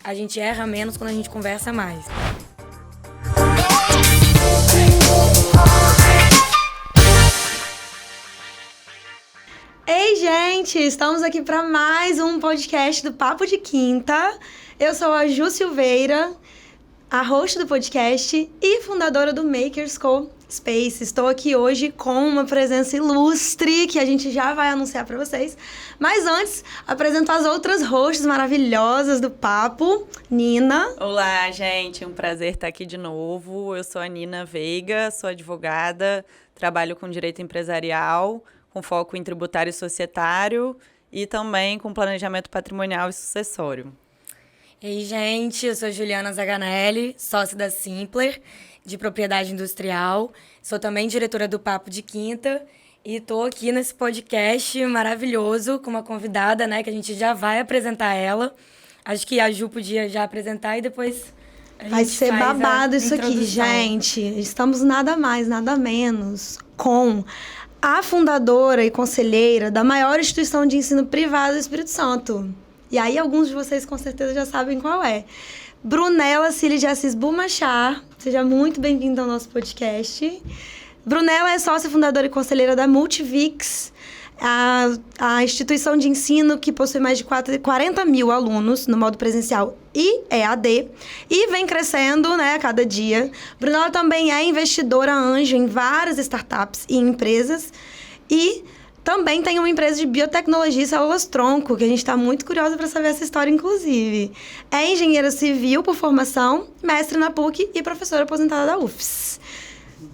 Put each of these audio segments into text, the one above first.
a gente erra menos quando a gente conversa mais. Ei, gente! Estamos aqui para mais um podcast do Papo de Quinta. Eu sou a Ju Silveira, a host do podcast e fundadora do Makers Co Space. Estou aqui hoje com uma presença ilustre que a gente já vai anunciar para vocês. Mas antes, apresento as outras hosts maravilhosas do Papo. Nina. Olá, gente. Um prazer estar aqui de novo. Eu sou a Nina Veiga, sou advogada, trabalho com direito empresarial, com foco em tributário e societário e também com planejamento patrimonial e sucessório. Ei, gente, eu sou Juliana Zaganelli, sócia da Simpler, de propriedade industrial. Sou também diretora do Papo de Quinta e estou aqui nesse podcast maravilhoso com uma convidada, né, que a gente já vai apresentar ela. Acho que a Ju podia já apresentar e depois a gente vai ser faz babado isso aqui, introdução. gente. Estamos nada mais, nada menos com a fundadora e conselheira da maior instituição de ensino privado do Espírito Santo. E aí, alguns de vocês com certeza já sabem qual é. Brunella Cili de Assis Bumachar. Seja muito bem-vinda ao nosso podcast. Brunella é sócia fundadora e conselheira da Multivix, a instituição de ensino que possui mais de 40 mil alunos no modo presencial e EAD, e vem crescendo, né, a cada dia. Brunella também é investidora anjo em várias startups e empresas, e também tem uma empresa de biotecnologia e células-tronco, que a gente está muito curiosa para saber essa história, inclusive. É engenheira civil por formação, mestre na PUC e professora aposentada da UFS.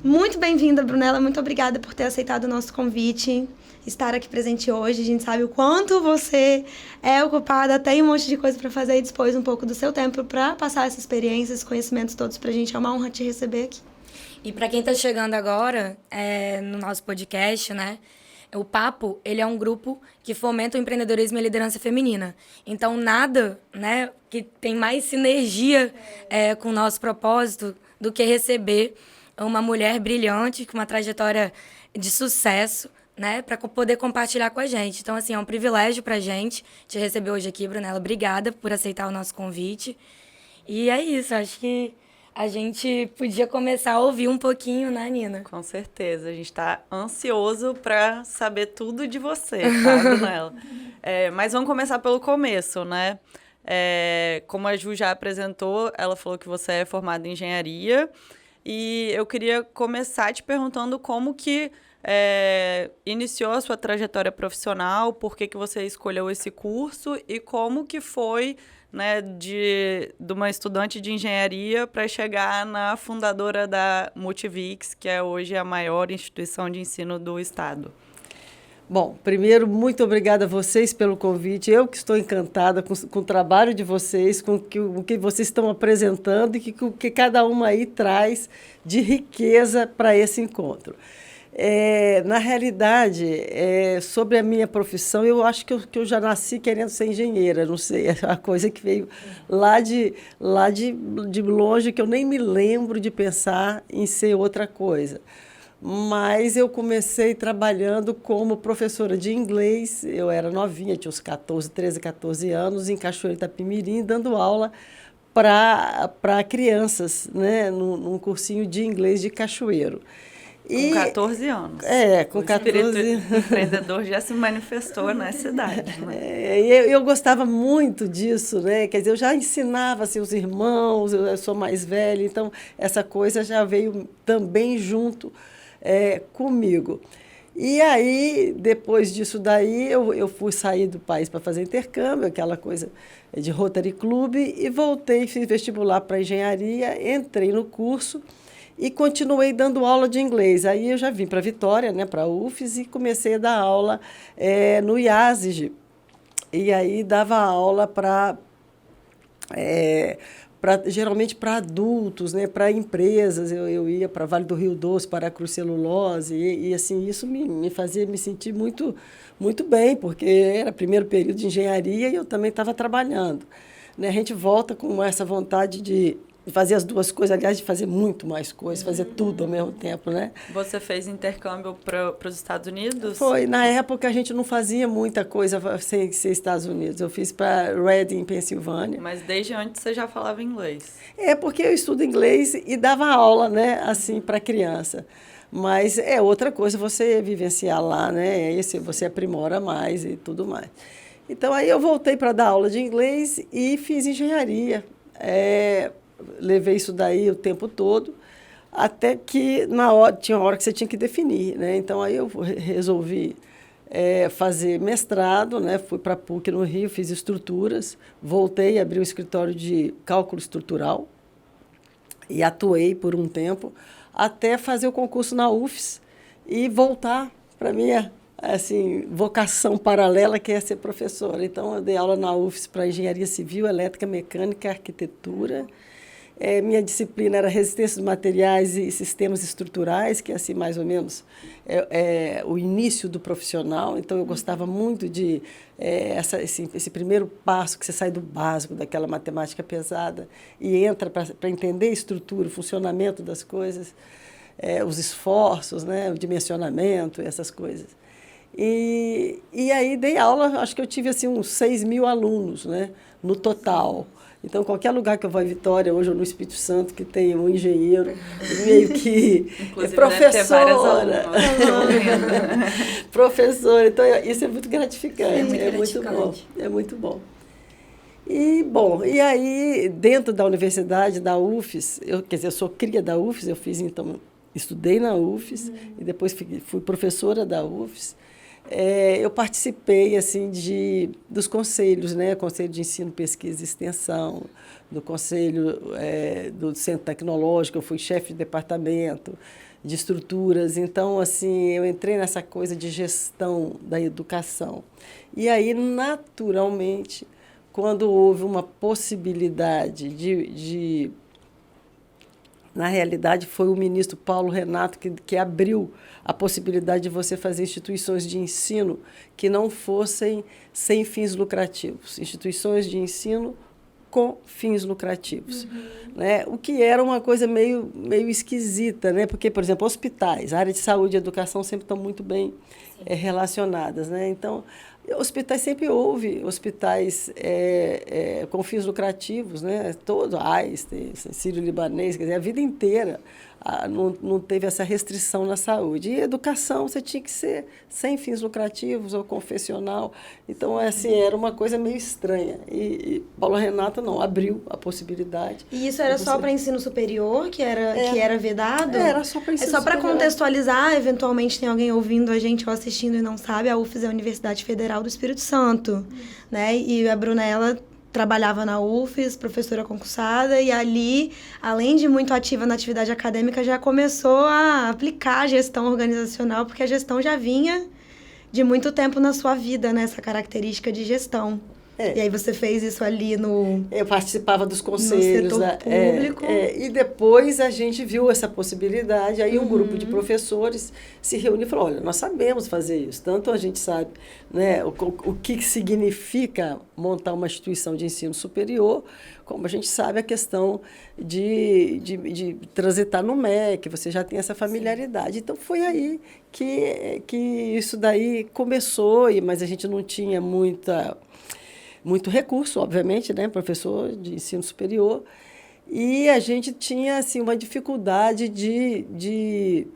Muito bem-vinda, Brunella. Muito obrigada por ter aceitado o nosso convite, estar aqui presente hoje. A gente sabe o quanto você é ocupada, tem um monte de coisa para fazer e dispôs um pouco do seu tempo para passar essa experiência, esses conhecimentos todos para a gente. É uma honra te receber aqui. E para quem está chegando agora no nosso podcast, né? O Papo, ele é um grupo que fomenta o empreendedorismo e a liderança feminina. Então, nada, né, que tem mais sinergia com o nosso propósito do que receber uma mulher brilhante, com uma trajetória de sucesso, né, para poder compartilhar com a gente. Então, assim, é um privilégio para a gente te receber hoje aqui, Brunella. Obrigada por aceitar o nosso convite. E é isso, acho que a gente podia começar a ouvir um pouquinho, né, Nina? Com certeza. A gente está ansioso para saber tudo de você, tá, Brunella? Mas vamos começar pelo começo, né? Como a Ju já apresentou, ela falou que você é formada em engenharia. E eu queria começar te perguntando como que iniciou a sua trajetória profissional, por que você escolheu esse curso e como que foi, né, de uma estudante de engenharia para chegar na fundadora da Multivix, que é hoje a maior instituição de ensino do estado. Bom, primeiro, muito obrigada a vocês pelo convite. Eu que estou encantada com o trabalho de vocês, com o que vocês estão apresentando e com o que cada uma aí traz de riqueza para esse encontro. Na realidade, sobre a minha profissão, eu acho que eu já nasci querendo ser engenheira, não sei, é uma coisa que veio lá de longe, que eu nem me lembro de pensar em ser outra coisa. Mas eu comecei trabalhando como professora de inglês. Eu era novinha, tinha uns 13, 14 anos, em Cachoeiro Itapemirim, dando aula para crianças, né, num cursinho de inglês de Cachoeiro. Com 14 anos. Com 14 anos. O empreendedor já se manifestou nessa idade. Né? Eu gostava muito disso, né? Quer dizer, eu já ensinava assim, os irmãos, eu sou mais velha, então essa coisa já veio também junto comigo. E aí, depois disso daí, eu fui sair do país para fazer intercâmbio, aquela coisa de Rotary Club, e voltei, fiz vestibular para engenharia, entrei no curso e continuei dando aula de inglês. Aí eu já vim para Vitória, né, para a UFES, e comecei a dar aula no IASIG. E aí dava aula geralmente para adultos, né, para empresas. Eu ia para Vale do Rio Doce, para a Cruz Celulose, e assim, isso me fazia me sentir muito, muito bem, porque era primeiro período de engenharia e eu também estava trabalhando. Né? A gente volta com essa vontade de de fazer as duas coisas, aliás, de fazer muito mais coisas, fazer tudo ao mesmo tempo, né? Você fez intercâmbio para os Estados Unidos? Foi. Na época, a gente não fazia muita coisa sem ser Estados Unidos. Eu fiz para Reading, Pensilvânia. Mas desde antes você já falava inglês? É, porque eu estudo inglês e dava aula, né, assim, para criança. Mas é outra coisa você vivenciar lá, né? Aí você aprimora mais e tudo mais. Então, aí eu voltei para dar aula de inglês e fiz engenharia. Levei isso daí o tempo todo, até que tinha uma hora que você tinha que definir, né? Então, aí eu resolvi fazer mestrado, né? Fui para a PUC no Rio, fiz estruturas, voltei, abri um escritório de cálculo estrutural e atuei por um tempo, até fazer o concurso na UFES e voltar para a minha assim, vocação paralela, que é ser professora. Então, eu dei aula na UFES para engenharia civil, elétrica, mecânica, arquitetura. Minha disciplina era resistência dos materiais e sistemas estruturais, que é assim, mais ou menos o início do profissional. Então, eu gostava muito de esse primeiro passo, que você sai do básico, daquela matemática pesada, e entra para entender a estrutura, o funcionamento das coisas, os esforços, né, o dimensionamento, essas coisas. E aí dei aula, acho que eu tive assim, uns 6.000 alunos, né, no total. Então, qualquer lugar que eu vou em Vitória, hoje ou no Espírito Santo, que tem um engenheiro, meio que professora. Professora. Então, isso é muito gratificante. Muito bom. É muito bom. E aí, dentro da universidade, da UFES, eu sou cria da UFES, estudei na UFES e depois fui professora da UFES. Eu participei assim dos conselhos, né? Conselho de Ensino, Pesquisa e Extensão, do Conselho do Centro Tecnológico, eu fui chefe de departamento de estruturas. Então, assim, eu entrei nessa coisa de gestão da educação. E aí, naturalmente, quando houve uma possibilidade na realidade, foi o ministro Paulo Renato que abriu a possibilidade de você fazer instituições de ensino que não fossem sem fins lucrativos. Instituições de ensino com fins lucrativos. Né? O que era uma coisa meio esquisita, né? Porque, por exemplo, hospitais, a área de saúde e educação sempre estão muito bem relacionadas. Né? Então, hospitais sempre houve hospitais com fins lucrativos, né? Todo Einstein, Sírio-Libanês, quer dizer, a vida inteira não teve essa restrição na saúde. E educação, você tinha que ser sem fins lucrativos ou confessional. Então, assim, era uma coisa meio estranha. E Paulo Renato não abriu a possibilidade. E isso era só para ensino superior, que era vedado? Era só para ensino superior. É só para contextualizar, eventualmente tem alguém ouvindo a gente ou assistindo e não sabe, a UFES é a Universidade Federal do Espírito Santo, né? E a Brunella trabalhava na UFES, professora concursada, e ali, além de muito ativa na atividade acadêmica, já começou a aplicar a gestão organizacional, porque a gestão já vinha de muito tempo na sua vida, né? Essa característica de gestão. E aí você fez isso ali Eu participava dos conselhos. No setor público. E depois a gente viu essa possibilidade, aí um grupo de professores se reuniu e falou, olha, nós sabemos fazer isso, tanto a gente sabe, né, o que significa montar uma instituição de ensino superior, como a gente sabe a questão de transitar no MEC, você já tem essa familiaridade. Então, foi aí que isso daí começou, mas a gente não tinha muito recurso, obviamente, né, professor de ensino superior, e a gente tinha assim, uma dificuldade de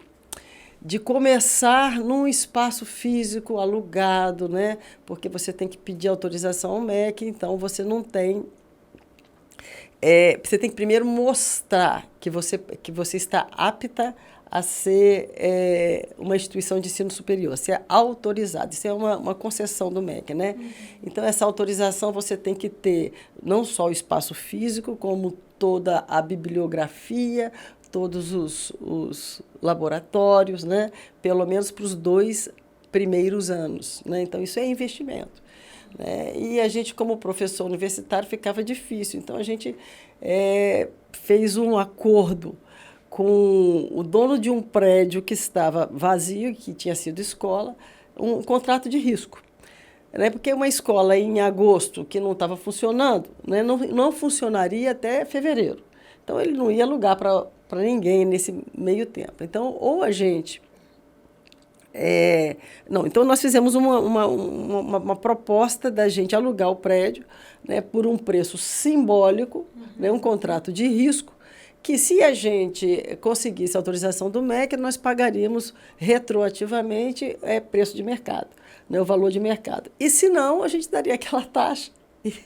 começar num espaço físico alugado, né, porque você tem que pedir autorização ao MEC, então você não tem... você tem que primeiro mostrar que você está apta a ser uma instituição de ensino superior, ser autorizado. Isso é uma concessão do MEC, né? Então, essa autorização você tem que ter não só o espaço físico, como toda a bibliografia, todos os laboratórios, né? Pelo menos para os 2 primeiros anos. Né? Então, isso é investimento. Né? E a gente, como professor universitário, ficava difícil. Então, a gente fez um acordo com o dono de um prédio que estava vazio, que tinha sido escola, um contrato de risco. Né? Porque uma escola em agosto que não estava funcionando, né? não funcionaria até fevereiro. Então, ele não ia alugar para ninguém nesse meio tempo. Então, ou a gente... não, então, nós fizemos uma proposta da gente alugar o prédio, né, por um preço simbólico, né, um contrato de risco, que se a gente conseguisse a autorização do MEC, nós pagaríamos retroativamente preço de mercado, né, o valor de mercado. E se não, a gente daria aquela taxa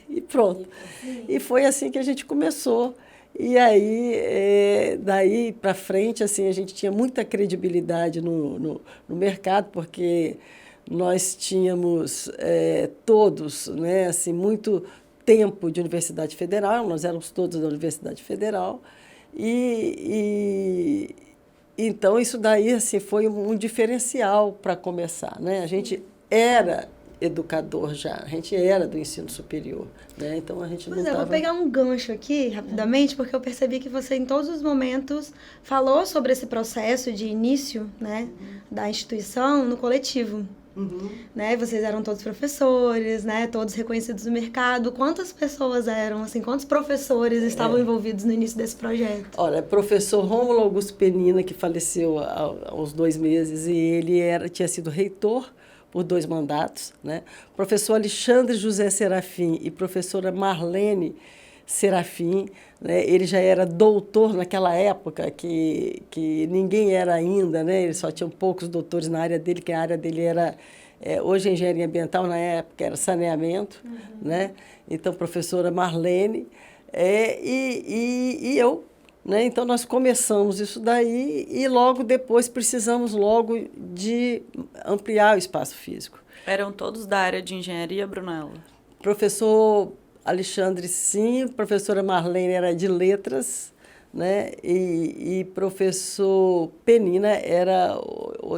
e pronto. E foi assim que a gente começou. E aí, daí para frente, assim, a gente tinha muita credibilidade no mercado, porque nós tínhamos todos, né, assim, muito tempo de Universidade Federal, nós éramos todos da Universidade Federal, então isso daí assim, foi um diferencial para começar, né? A gente era educador já, a gente era do ensino superior, né? Então a gente não Pois é, eu vou pegar um gancho aqui rapidamente, porque eu percebi que você em todos os momentos falou sobre esse processo de início, né, da instituição no coletivo. Né? Vocês eram todos professores, né? Todos reconhecidos no mercado. Quantas pessoas eram, assim, quantos professores estavam envolvidos no início desse projeto? Olha, professor Rômulo Augusto Penina, que faleceu aos 2 meses, e ele tinha sido reitor por 2 mandatos, né? Professor Alexandre José Serafim e professora Marlene Serafim, né? Ele já era doutor naquela época, que ninguém era ainda, né? Ele só tinha poucos doutores na área dele, que a área dele era, hoje é engenharia ambiental, na época era saneamento, né? Então, professora Marlene e eu, né? Então, nós começamos isso daí e logo depois precisamos logo de ampliar o espaço físico. Eram todos da área de engenharia, Brunello? Professor Alexandre, sim, professora Marlene era de letras, né? E professor Penina era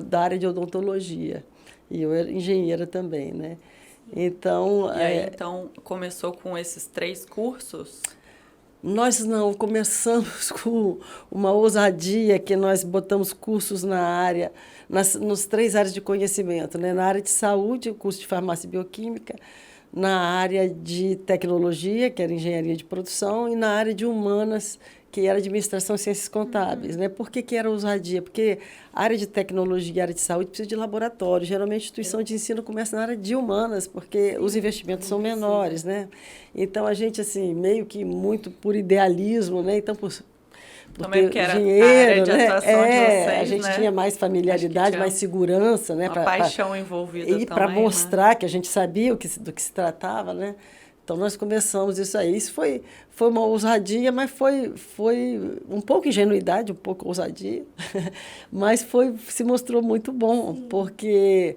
da área de odontologia. E eu era engenheira também, né? Então... E aí, então, começou com esses 3 cursos? Nós não, começamos com uma ousadia que nós botamos cursos na área, nos 3 áreas de conhecimento, né? Na área de saúde, o curso de farmácia e bioquímica, na área de tecnologia, que era engenharia de produção, e na área de humanas, que era administração e ciências contábeis, né? Por que era ousadia? Porque a área de tecnologia e a área de saúde precisa de laboratório. Geralmente, a instituição de ensino começa na área de humanas, porque os investimentos são menores, né? Então, a gente, assim, meio que muito por idealismo, né? Então, também porque era dinheiro, a área de atuação de vocês, a gente tinha mais familiaridade, mais segurança, né? Uma paixão envolvida também, para mostrar que a gente sabia do que se tratava, né? Então, nós começamos isso aí. Isso foi uma ousadia, mas foi um pouco ingenuidade, um pouco ousadia, mas se mostrou muito bom, porque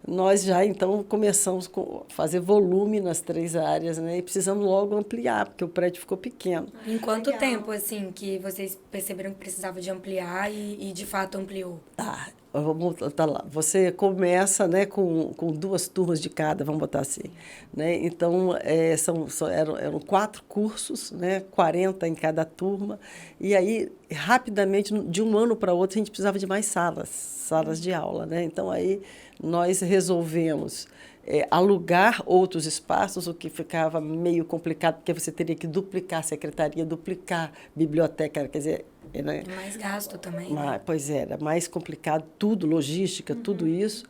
nós já, então, começamos a fazer volume nas 3 áreas, né? E precisamos logo ampliar, porque o prédio ficou pequeno. Em quanto tempo, assim, que vocês perceberam que precisava de ampliar e de fato ampliou? Vamos botar lá. Você começa, né, com 2 turmas de cada, vamos botar assim, né? Então, eram 4 cursos, né, 40 em cada turma, e aí, rapidamente, de um ano para outro, a gente precisava de mais salas de aula, né? Então, aí, nós resolvemos alugar outros espaços, o que ficava meio complicado, porque você teria que duplicar a secretaria, duplicar a biblioteca, quer dizer... Né? Mais gasto também. Pois é, era mais complicado, tudo, logística, tudo isso.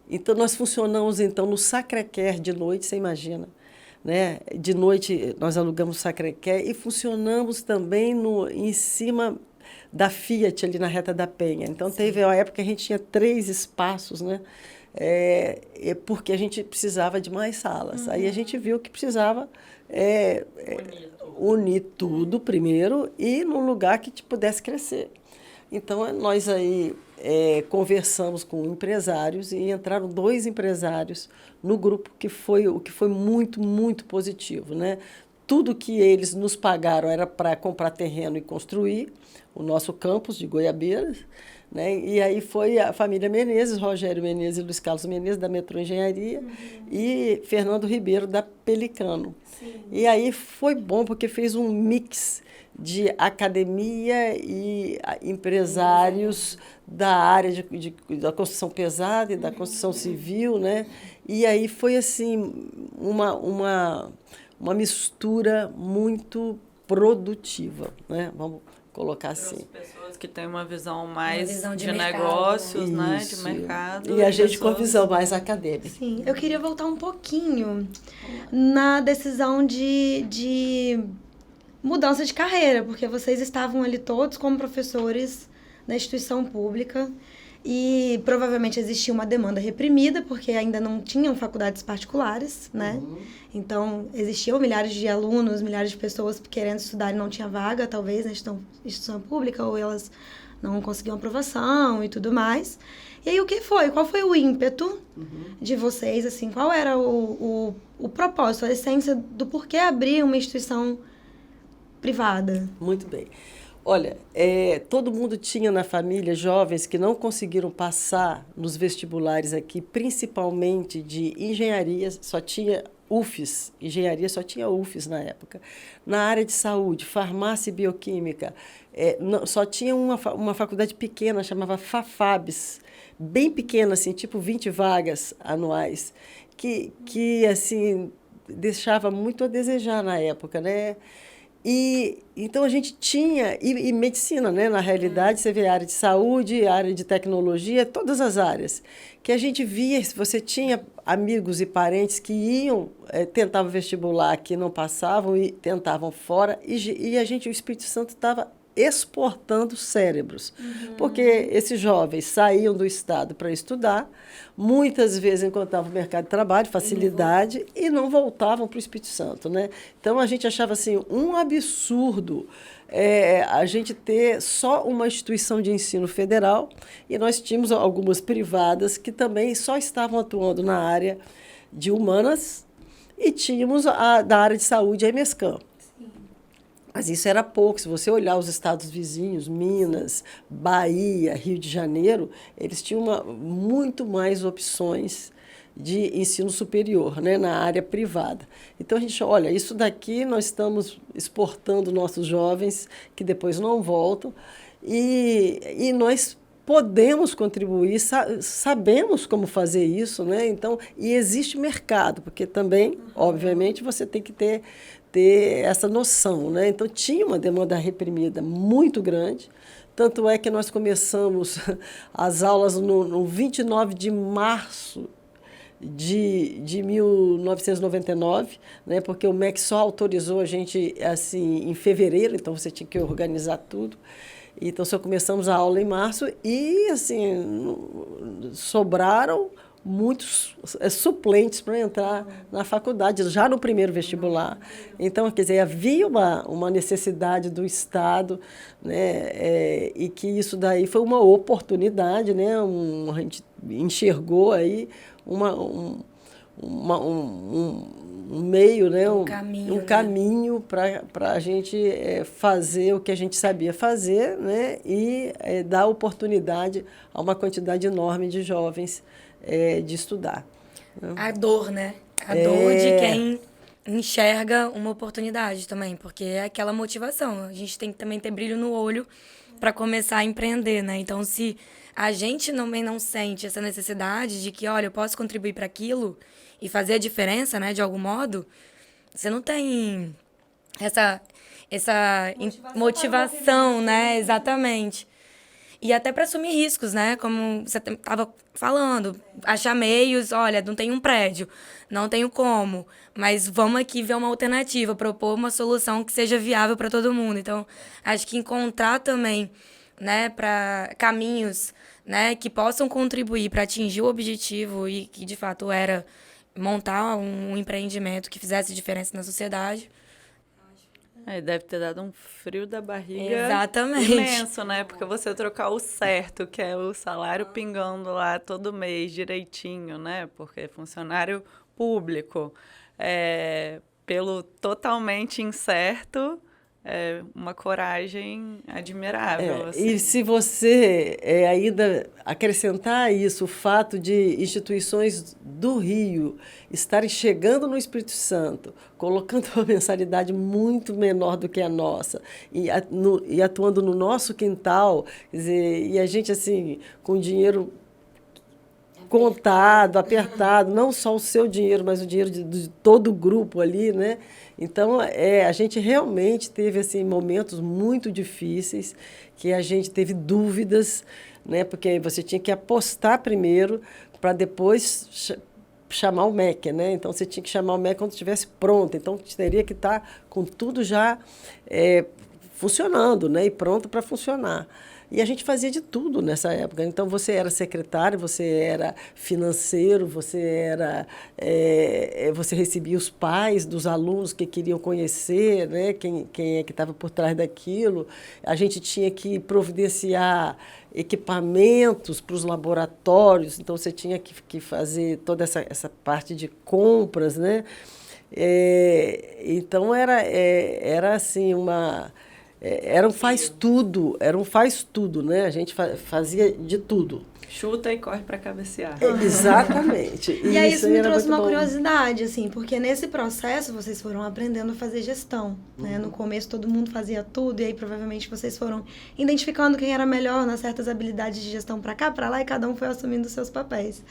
Então, nós funcionamos, então, no Sacré-Cœur de noite, você imagina. Né? De noite, nós alugamos o Sacré-Cœur e funcionamos também em cima da Fiat, ali na Reta da Penha. Então, teve uma época que a gente tinha 3 espaços, né? Porque a gente precisava de mais salas. Aí a gente viu que precisava unir tudo primeiro e num lugar que pudesse crescer. Então, nós aí conversamos com empresários e entraram 2 empresários no grupo, o que foi muito, muito positivo, né? Tudo que eles nos pagaram era para comprar terreno e construir o nosso campus de Goiabeiras, né? E aí foi a família Menezes, Rogério Menezes e Luiz Carlos Menezes, da Metro Engenharia, e Fernando Ribeiro, da Pelicano. Sim. E aí foi bom, porque fez um mix de academia e empresários da área da construção pesada e da construção civil, né? E aí foi, assim, uma mistura muito produtiva, né? Vamos colocar assim. Pessoas que têm uma visão mais visão de negócios, né? De Isso. mercado. E a gente com a pessoas- visão mais acadêmica. Sim, eu queria voltar um pouquinho na decisão de mudança de carreira, porque vocês estavam ali todos como professores na instituição pública e provavelmente existia uma demanda reprimida, porque ainda não tinham faculdades particulares, né? Então, existiam milhares de alunos, milhares de pessoas querendo estudar e não tinha vaga, talvez, na instituição pública, ou elas não conseguiam aprovação e tudo mais. E aí, o que foi? Qual foi o ímpeto de vocês, assim? Qual era o propósito, a essência do porquê abrir uma instituição privada? Muito bem. Olha, todo mundo tinha na família jovens que não conseguiram passar nos vestibulares aqui, principalmente de engenharia, só tinha UFES, engenharia só tinha UFES na época. Na área de saúde, farmácia e bioquímica, só tinha uma faculdade pequena, chamava FAFABS, bem pequena, assim, tipo 20 vagas anuais, que assim, deixava muito a desejar na época, né? E então a gente tinha, e medicina, né? Na realidade, você vê a área de saúde, a área de tecnologia, todas as áreas. Que a gente via, se você tinha amigos e parentes que iam, tentavam vestibular, que não passavam e tentavam fora, e a gente, o Espírito Santo estava exportando cérebros. Porque esses jovens saíam do estado para estudar, muitas vezes encontravam o mercado de trabalho, facilidade, e não voltavam para o Espírito Santo, né? Então, a gente achava assim, um absurdo a gente ter só uma instituição de ensino federal, e nós tínhamos algumas privadas que também só estavam atuando na área de humanas, e tínhamos da área de saúde, a EMESCAM. Mas isso era pouco. Se você olhar os estados vizinhos, Minas, Bahia, Rio de Janeiro, eles tinham muito mais opções de ensino superior, né, na área privada. Então, a gente olha, isso daqui nós estamos exportando nossos jovens, que depois não voltam, e nós podemos contribuir, sabemos como fazer isso, né? Então, e existe mercado, porque também, obviamente, você tem que ter essa noção, né? Então, tinha uma demanda reprimida muito grande, tanto é que nós começamos as aulas no 29 de março de 1999, né? Porque o MEC só autorizou a gente assim, em fevereiro, então você tinha que organizar tudo. Então, só começamos a aula em março e, assim, sobraram muitos suplentes para entrar na faculdade, já no primeiro vestibular. Então, quer dizer, havia uma necessidade do Estado, né, e que isso daí foi uma oportunidade, né, a gente enxergou aí um meio, né, um caminho para a gente fazer o que a gente sabia fazer, né, e dar oportunidade a uma quantidade enorme de jovens de estudar. A dor, né? A dor de quem enxerga uma oportunidade também, porque é aquela motivação. A gente tem que também ter brilho no olho para começar a empreender, né? Então, se a gente também não sente essa necessidade de que, olha, eu posso contribuir para aquilo e fazer a diferença, né, de algum modo, você não tem essa motivação, né? Exatamente. E até para assumir riscos, né? Como você estava falando, achar meios, olha, não tem um prédio, não tenho como, mas vamos aqui ver uma alternativa, propor uma solução que seja viável para todo mundo. Então, acho que encontrar também, né, para caminhos, né, que possam contribuir para atingir o objetivo e que de fato era montar um empreendimento que fizesse diferença na sociedade. Deve ter dado um frio da barriga Exatamente. imenso, né? Porque você trocar o certo, que é o salário pingando lá todo mês direitinho, né? Porque funcionário público, pelo totalmente incerto, é uma coragem admirável. Assim. E se você ainda acrescentar a isso o fato de instituições do Rio estarem chegando no Espírito Santo, colocando uma mensalidade muito menor do que a nossa, e atuando no nosso quintal, quer dizer, e a gente assim, com dinheiro contado, apertado, não só o seu dinheiro, mas o dinheiro de todo o grupo ali, né? Então, a gente realmente teve assim, momentos muito difíceis, que a gente teve dúvidas, né? Porque aí você tinha que apostar primeiro para depois chamar o MEC, né? Então, você tinha que chamar o MEC quando estivesse pronto. Então, teria que estar com tudo já funcionando, né? E pronto para funcionar. E a gente fazia de tudo nessa época. Então, você era secretário, você era financeiro, você recebia os pais dos alunos que queriam conhecer, né? Quem é que estava por trás daquilo. A gente tinha que providenciar equipamentos para os laboratórios. Então, você tinha que fazer toda essa parte de compras, né? Então, era assim, era um faz-tudo, né? A gente fazia de tudo. Chuta e corre para cabecear. Exatamente. E aí isso me trouxe uma curiosidade, assim, porque nesse processo vocês foram aprendendo a fazer gestão, né? No começo todo mundo fazia tudo, e aí provavelmente vocês foram identificando quem era melhor nas certas habilidades de gestão para cá, para lá, e cada um foi assumindo os seus papéis.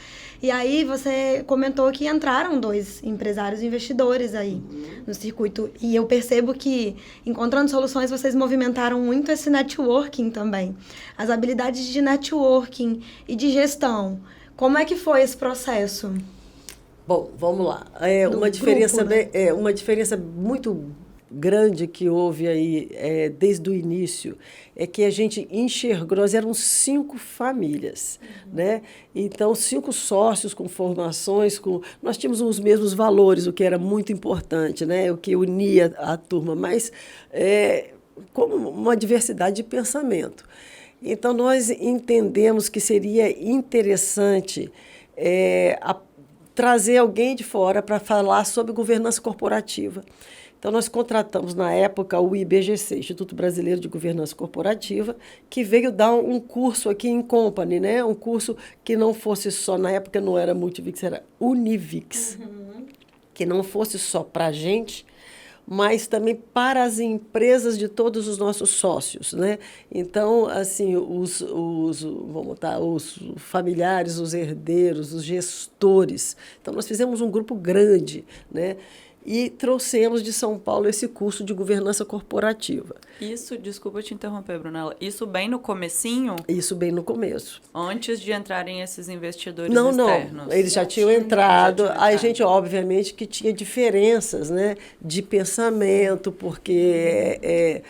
E aí você comentou que entraram 2 empresários investidores aí no circuito, e eu percebo que, encontrando soluções, vocês movimentaram muito esse networking também. As habilidades de networking e de gestão. Como é que foi esse processo? Bom, vamos lá. Uma diferença muito grande que houve aí desde o início é que a gente enxergou, nós éramos 5 famílias, né? Então, 5 sócios com formações, nós tínhamos os mesmos valores, o que era muito importante, né? O que unia a turma, mas como uma diversidade de pensamento. Então, nós entendemos que seria interessante trazer alguém de fora para falar sobre governança corporativa. Então, nós contratamos, na época, o IBGC, Instituto Brasileiro de Governança Corporativa, que veio dar um curso aqui em Company, né? Um curso que não fosse só, na época não era Multivix, era Univix, que não fosse só para a gente, mas também para as empresas de todos os nossos sócios, né? Então, assim, os familiares, os herdeiros, os gestores. Então, nós fizemos um grupo grande, né? E trouxemos de São Paulo esse curso de governança corporativa. Isso, desculpa te interromper, Brunella, isso bem no comecinho? Isso bem no começo. Antes de entrarem esses investidores externos? Não, eles já tinham entrado. A gente, obviamente, que tinha diferenças, né, de pensamento, porque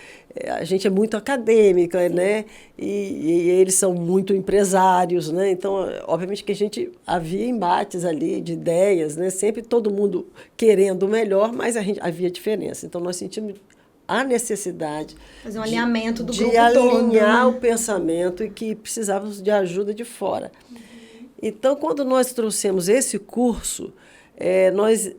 a gente é muito acadêmica, né? E eles são muito empresários, né? Então, obviamente que havia embates ali de ideias, né? Sempre todo mundo querendo o melhor, mas havia diferença. Então, nós sentimos a necessidade fazer um alinhamento do grupo de alinhar todo, né? o pensamento e que precisávamos de ajuda de fora. Então, quando nós trouxemos esse curso, nós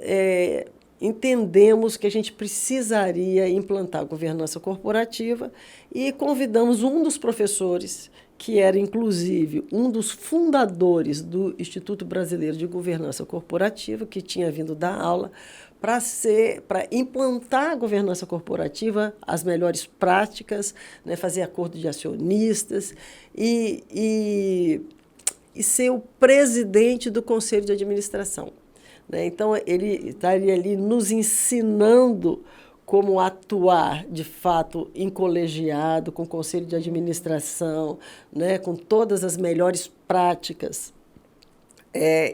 entendemos que a gente precisaria implantar a governança corporativa e convidamos um dos professores, que era, inclusive, um dos fundadores do Instituto Brasileiro de Governança Corporativa, que tinha vindo dar aula, para implantar a governança corporativa, as melhores práticas, né, fazer acordo de acionistas e ser o presidente do Conselho de Administração. Então, ele estaria ali nos ensinando como atuar, de fato, em colegiado, com o conselho de administração, né, com todas as melhores práticas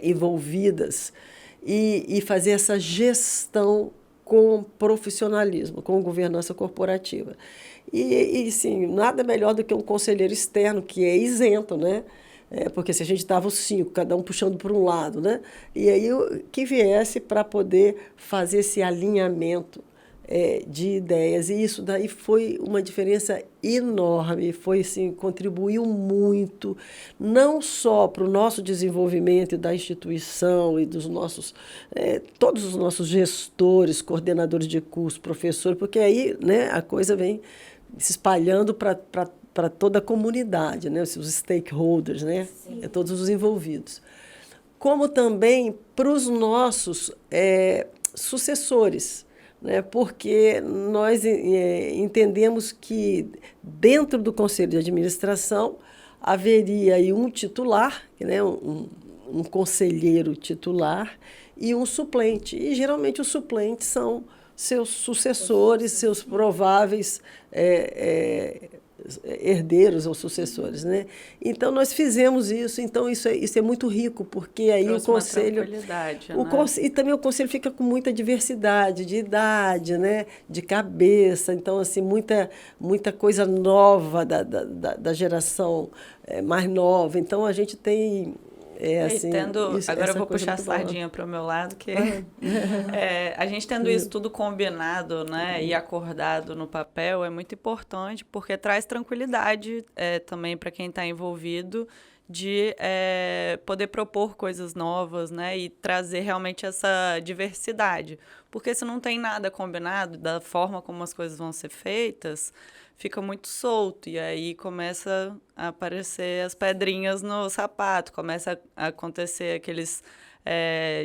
envolvidas, e fazer essa gestão com profissionalismo, com governança corporativa. E sim, nada melhor do que um conselheiro externo, que é isento, né? Porque se a gente estava os 5, cada um puxando por um lado, né? E aí que viesse para poder fazer esse alinhamento de ideias. E isso daí foi uma diferença enorme, assim, contribuiu muito, não só para o nosso desenvolvimento da instituição e dos todos os nossos gestores, coordenadores de curso, professores, porque aí, né, a coisa vem se espalhando para toda a comunidade, né? Os stakeholders, né? Todos os envolvidos. Como também para os nossos sucessores, né? Porque nós entendemos que dentro do Conselho de Administração haveria aí um titular, né? um conselheiro titular e um suplente. E, geralmente, os suplentes são seus sucessores, seus prováveis herdeiros ou sucessores, né? Então, nós fizemos isso. Então, isso é muito rico, porque aí trouxe o conselho... uma tranquilidade, né? E também o conselho fica com muita diversidade de idade, né? De cabeça. Então, assim, muita coisa nova da geração mais nova. Então, a gente tem... assim, agora eu vou puxar a sardinha para o meu lado, que a gente tendo isso tudo combinado, né, e acordado no papel é muito importante, porque traz tranquilidade também para quem está envolvido de poder propor coisas novas, né, e trazer realmente essa diversidade. Porque se não tem nada combinado da forma como as coisas vão ser feitas, fica muito solto, e aí começa a aparecer as pedrinhas no sapato, começa a acontecer aqueles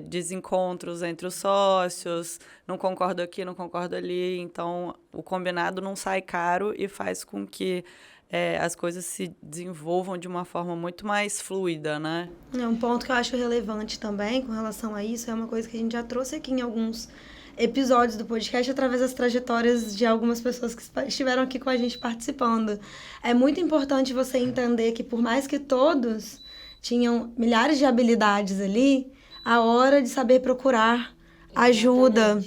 desencontros entre os sócios, não concordo aqui, não concordo ali, então o combinado não sai caro e faz com que as coisas se desenvolvam de uma forma muito mais fluida, né? Um ponto que eu acho relevante também com relação a isso é uma coisa que a gente já trouxe aqui em alguns episódios do podcast através das trajetórias de algumas pessoas que estiveram aqui com a gente participando. É muito importante você entender que por mais que todos tinham milhares de habilidades ali, a hora de saber procurar ajuda,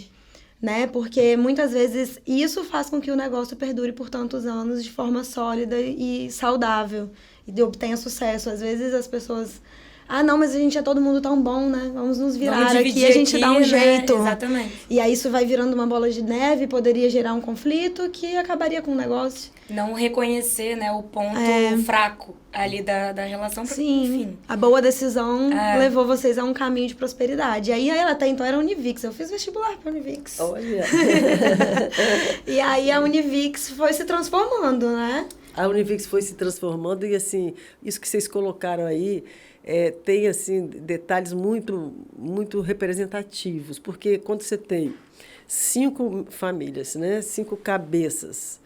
né? Porque muitas vezes isso faz com que o negócio perdure por tantos anos de forma sólida e saudável e obtenha sucesso. Às vezes as pessoas... não, mas a gente é todo mundo tão bom, né? Vamos nos virar aqui, a gente dá um jeito. Exatamente. E aí isso vai virando uma bola de neve, poderia gerar um conflito que acabaria com o negócio. Não reconhecer, né, o ponto fraco ali da relação. Sim, enfim. a boa decisão levou vocês a um caminho de prosperidade. E aí ela até então era a Univix, eu fiz vestibular para a Univix. Olha! E aí a Univix foi se transformando, né? A Univix foi se transformando e, assim, isso que vocês colocaram aí... tem assim, detalhes muito, muito representativos, porque quando você tem 5 famílias, né, 5 cabeças,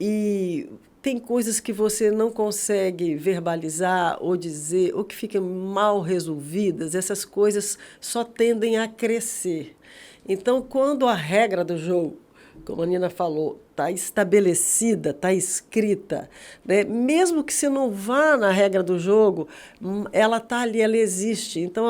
e tem coisas que você não consegue verbalizar ou dizer, ou que ficam mal resolvidas, essas coisas só tendem a crescer. Então, quando a regra do jogo, como a Nina falou, está estabelecida, está escrita, né? Mesmo que você não vá na regra do jogo, ela está ali, ela existe. Então,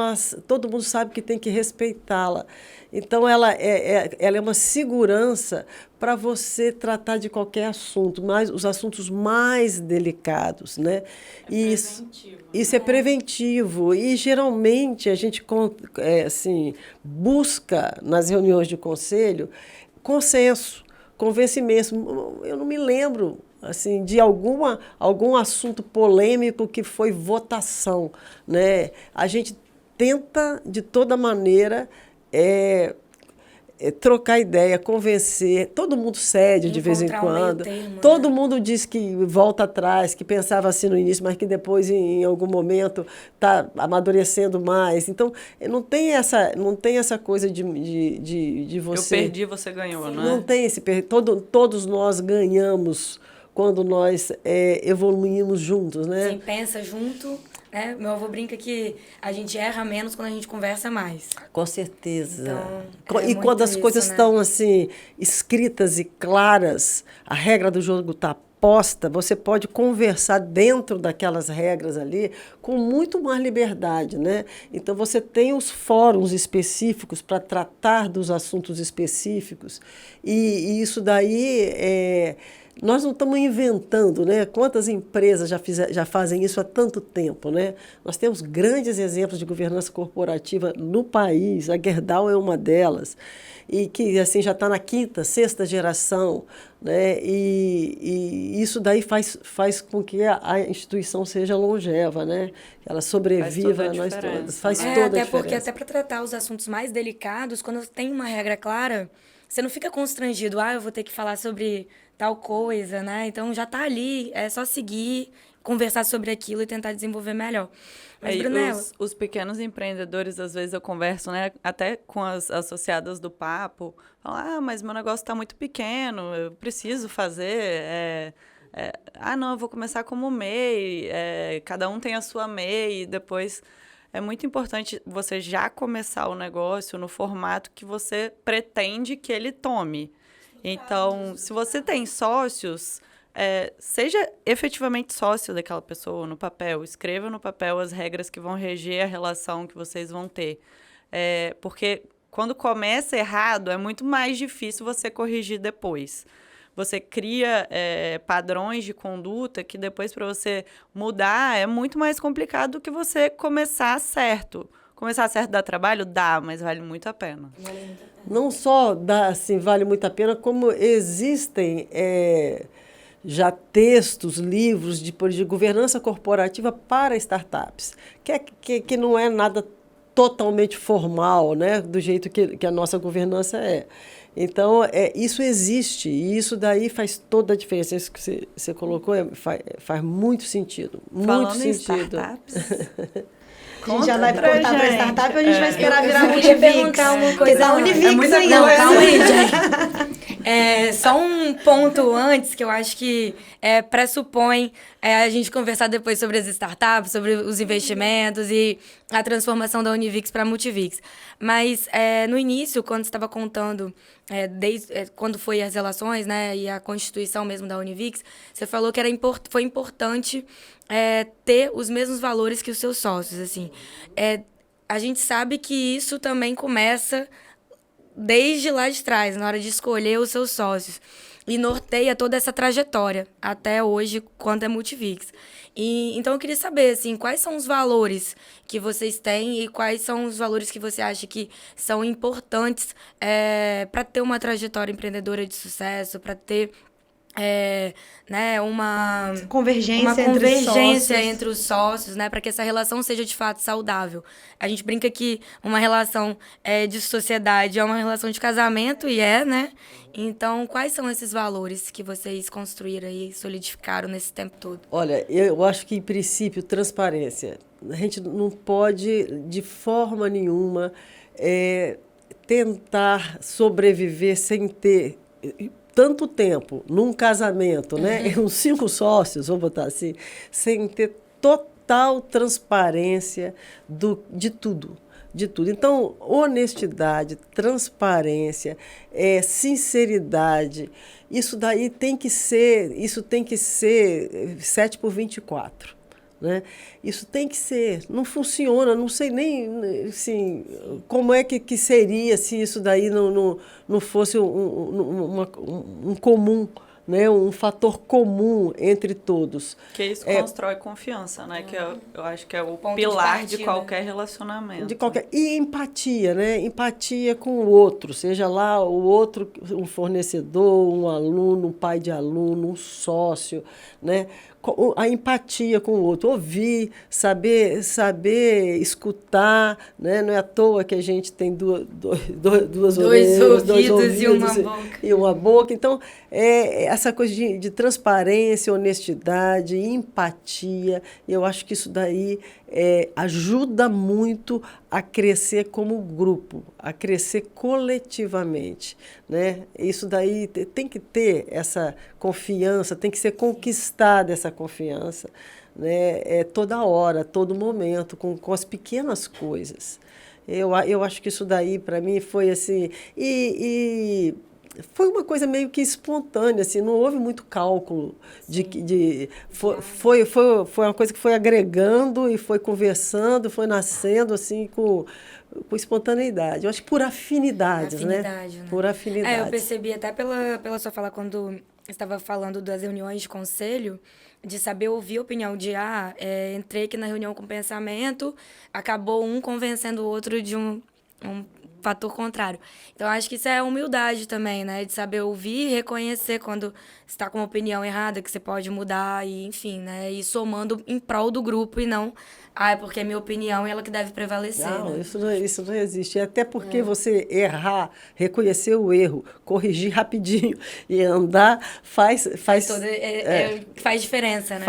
todo mundo sabe que tem que respeitá-la. Então, ela é uma segurança para você tratar de qualquer assunto, mas os assuntos mais delicados, né? Isso é preventivo. E, geralmente, a gente busca, nas reuniões de conselho, consenso, convencimento. Eu não me lembro assim, de algum assunto polêmico que foi votação, né? A gente tenta, de toda maneira, trocar ideia, convencer. Todo mundo cede de vez em quando. Todo mundo diz que volta atrás, que pensava assim no início, mas que depois, em algum momento, está amadurecendo mais. Então, não tem essa coisa de você... Eu perdi, você ganhou, Sim, não é? Não tem esse... Todos nós ganhamos quando nós evoluímos juntos, né? Sim, pensa junto... Meu avô brinca que a gente erra menos quando a gente conversa mais. Com certeza. Então, e quando as coisas estão assim, escritas e claras, a regra do jogo está posta, você pode conversar dentro daquelas regras ali com muito mais liberdade, né? Então, você tem os fóruns específicos para tratar dos assuntos específicos, e isso daí nós não estamos inventando, né? Quantas empresas já fazem isso há tanto tempo, né? Nós temos grandes exemplos de governança corporativa no país, a Gerdau é uma delas, e que assim, já está na 5ª, 6ª geração, né? E isso daí faz com que a instituição seja longeva, né? Ela sobreviva a nós todos. Faz toda a diferença. Porque até para tratar os assuntos mais delicados, quando tem uma regra clara, você não fica constrangido, eu vou ter que falar sobre tal coisa, né? Então já tá ali, é só seguir, conversar sobre aquilo e tentar desenvolver melhor. Mas, Brunella... Os pequenos empreendedores, às vezes eu converso, né, até com as associadas do papo, falam, mas meu negócio está muito pequeno, eu preciso fazer, não, eu vou começar como MEI, cada um tem a sua MEI, e depois... é muito importante você já começar o negócio no formato que você pretende que ele tome. Então, se você tem sócios, seja efetivamente sócio daquela pessoa no papel. Escreva no papel as regras que vão reger a relação que vocês vão ter. Porque quando começa errado, é muito mais difícil você corrigir depois. Você cria padrões de conduta que depois, para você mudar, é muito mais complicado do que você começar certo. Começar certo dá trabalho? Dá, mas vale muito a pena. Não só dá, assim, vale muito a pena, como existem já textos, livros de governança corporativa para startups, que não é nada totalmente formal, né, do jeito que a nossa governança é. Então, isso existe, e isso daí faz toda a diferença. Isso que você colocou faz muito sentido. Falando muito em sentido. startups... A gente já vai cortar para startup ou a gente vai esperar virar eu Univix? queria perguntar uma coisa. Da Univix Não, ainda. calma aí, gente. Só um ponto antes, que eu acho que pressupõe a gente conversar depois sobre as startups, sobre os investimentos e a transformação da Univix para a Multivix. Mas no início, quando você estava contando, quando foi as relações, né, e a constituição mesmo da Univix, você falou que foi importante ter os mesmos valores que os seus sócios. Assim. A gente sabe que isso também começa desde lá de trás, na hora de escolher os seus sócios. E norteia toda essa trajetória, até hoje, quanto é Multivix. Então, eu queria saber, assim, quais são os valores que vocês têm e quais são os valores que você acha que são importantes para ter uma trajetória empreendedora de sucesso, para ter né, uma convergência entre os sócios, né, para que essa relação seja de fato saudável. A gente brinca que uma relação de sociedade é uma relação de casamento, e né? Então, quais são esses valores que vocês construíram e solidificaram nesse tempo todo? Olha, eu acho que, em princípio, transparência. A gente não pode, de forma nenhuma, tentar sobreviver sem ter tanto tempo num casamento, né? Uns 5 sócios, vamos botar assim, sem ter total transparência de tudo. De tudo. Então, honestidade, transparência, sinceridade, isso tem que ser 7x24. Né? Isso tem que ser. Não funciona, não sei nem assim, como é que seria se isso daí não fosse um comum, né? Um fator comum entre todos. Que isso constrói confiança, né? Que eu acho que é o pilar de qualquer relacionamento. E empatia, né? Empatia com o outro, seja lá o outro, um fornecedor, um aluno, um pai de aluno, um sócio, né? A empatia com o outro, ouvir, saber escutar, né? Não é à toa que a gente tem duas orelhas, dois ouvidos e uma boca. Então, essa coisa de transparência, honestidade, empatia, eu acho que isso daí ajuda muito a crescer como grupo, a crescer coletivamente, né? Isso daí tem que ter essa confiança, tem que ser conquistada essa confiança, né? Toda hora, todo momento, com as pequenas coisas. Eu acho que isso daí, para mim, foi assim... Foi uma coisa meio que espontânea, assim, não houve muito cálculo. Foi uma coisa que foi agregando e foi conversando, foi nascendo assim com espontaneidade. Eu acho que por afinidades, né? Por afinidades. Eu percebi até pela sua fala quando estava falando das reuniões de conselho, de saber ouvir a opinião de, entrei aqui na reunião com pensamento, acabou um convencendo o outro de um fator contrário. Então, acho que isso é humildade também, né? De saber ouvir e reconhecer quando você está com uma opinião errada, que você pode mudar e, enfim, né? E somando em prol do grupo e não, é porque é minha opinião e ela que deve prevalecer. Não, né? isso não existe. Até porque você errar, reconhecer o erro, corrigir rapidinho e andar faz diferença, né?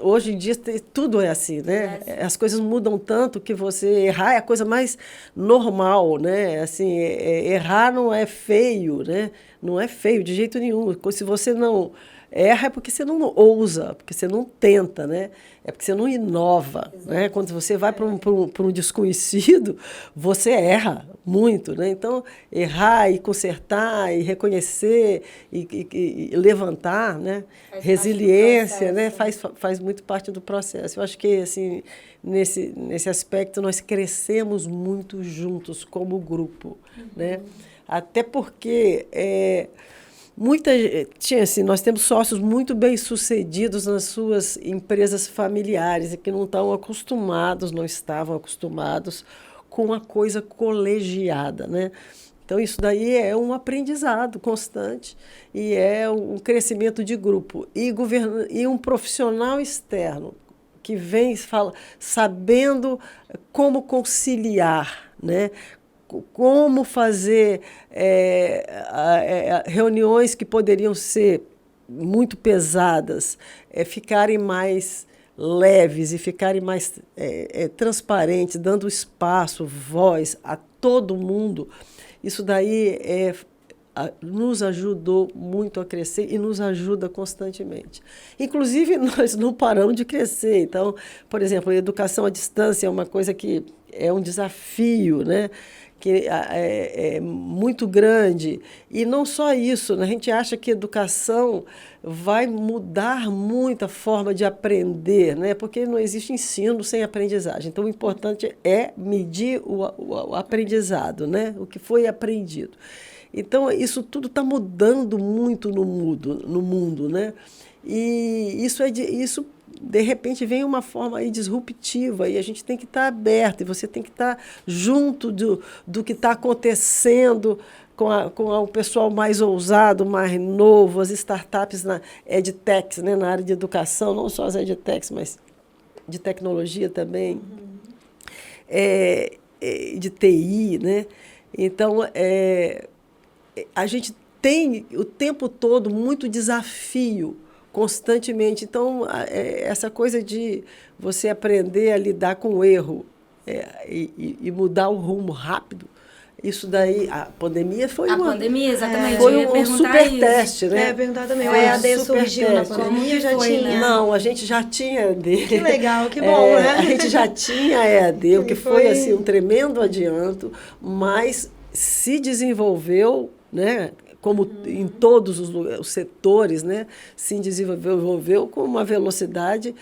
Hoje em dia tudo é assim, né? As coisas mudam tanto que você errar é a coisa mais normal, né? Assim, errar não é feio, né? Não é feio de jeito nenhum. Se você não erra, é porque você não ousa, porque você não tenta, né? É porque você não inova, né? Quando você vai para um desconhecido, você erra muito, né? Então, errar e consertar e reconhecer e levantar, né? Resiliência, né? Faz muito parte do processo. Eu acho que, assim, nesse aspecto, nós crescemos muito juntos como grupo, né? Até porque nós temos sócios muito bem-sucedidos nas suas empresas familiares e que não estavam acostumados com a coisa colegiada, né? Então, isso daí é um aprendizado constante e é um crescimento de grupo. E um profissional externo que vem sabendo como conciliar, né? Como fazer reuniões que poderiam ser muito pesadas, ficarem mais leves e ficarem mais transparentes, dando espaço, voz a todo mundo. Isso daí nos ajudou muito a crescer e nos ajuda constantemente. Inclusive, nós não paramos de crescer. Então, por exemplo, a educação à distância é uma coisa que é um desafio, né? Que é muito grande. E não só isso, né? A gente acha que a educação vai mudar muito a forma de aprender, né? Porque não existe ensino sem aprendizagem. Então, o importante é medir o aprendizado, né? O que foi aprendido. Então, isso tudo está mudando muito no mundo, né? E isso de repente vem uma forma aí disruptiva e a gente tem que estar aberto, e você tem que estar junto do que está acontecendo com o pessoal mais ousado, mais novo, as startups na EdTechs, né, na área de educação, não só as EdTechs, mas de tecnologia também, de TI, né? Então, a gente tem o tempo todo muito desafio, constantemente. Então, essa coisa de você aprender a lidar com o erro e mudar o rumo rápido, isso daí, a pandemia foi pandemia, exatamente. Foi um super teste, né? Eu ia perguntar também. O EAD surgiu na pandemia, já tinha? Né? Não, a gente já tinha EAD. Que legal, que bom, né? A gente já tinha EAD, o que foi assim, um tremendo adianto, mas se desenvolveu, né? Como em todos os setores, né, se desenvolveu com uma velocidade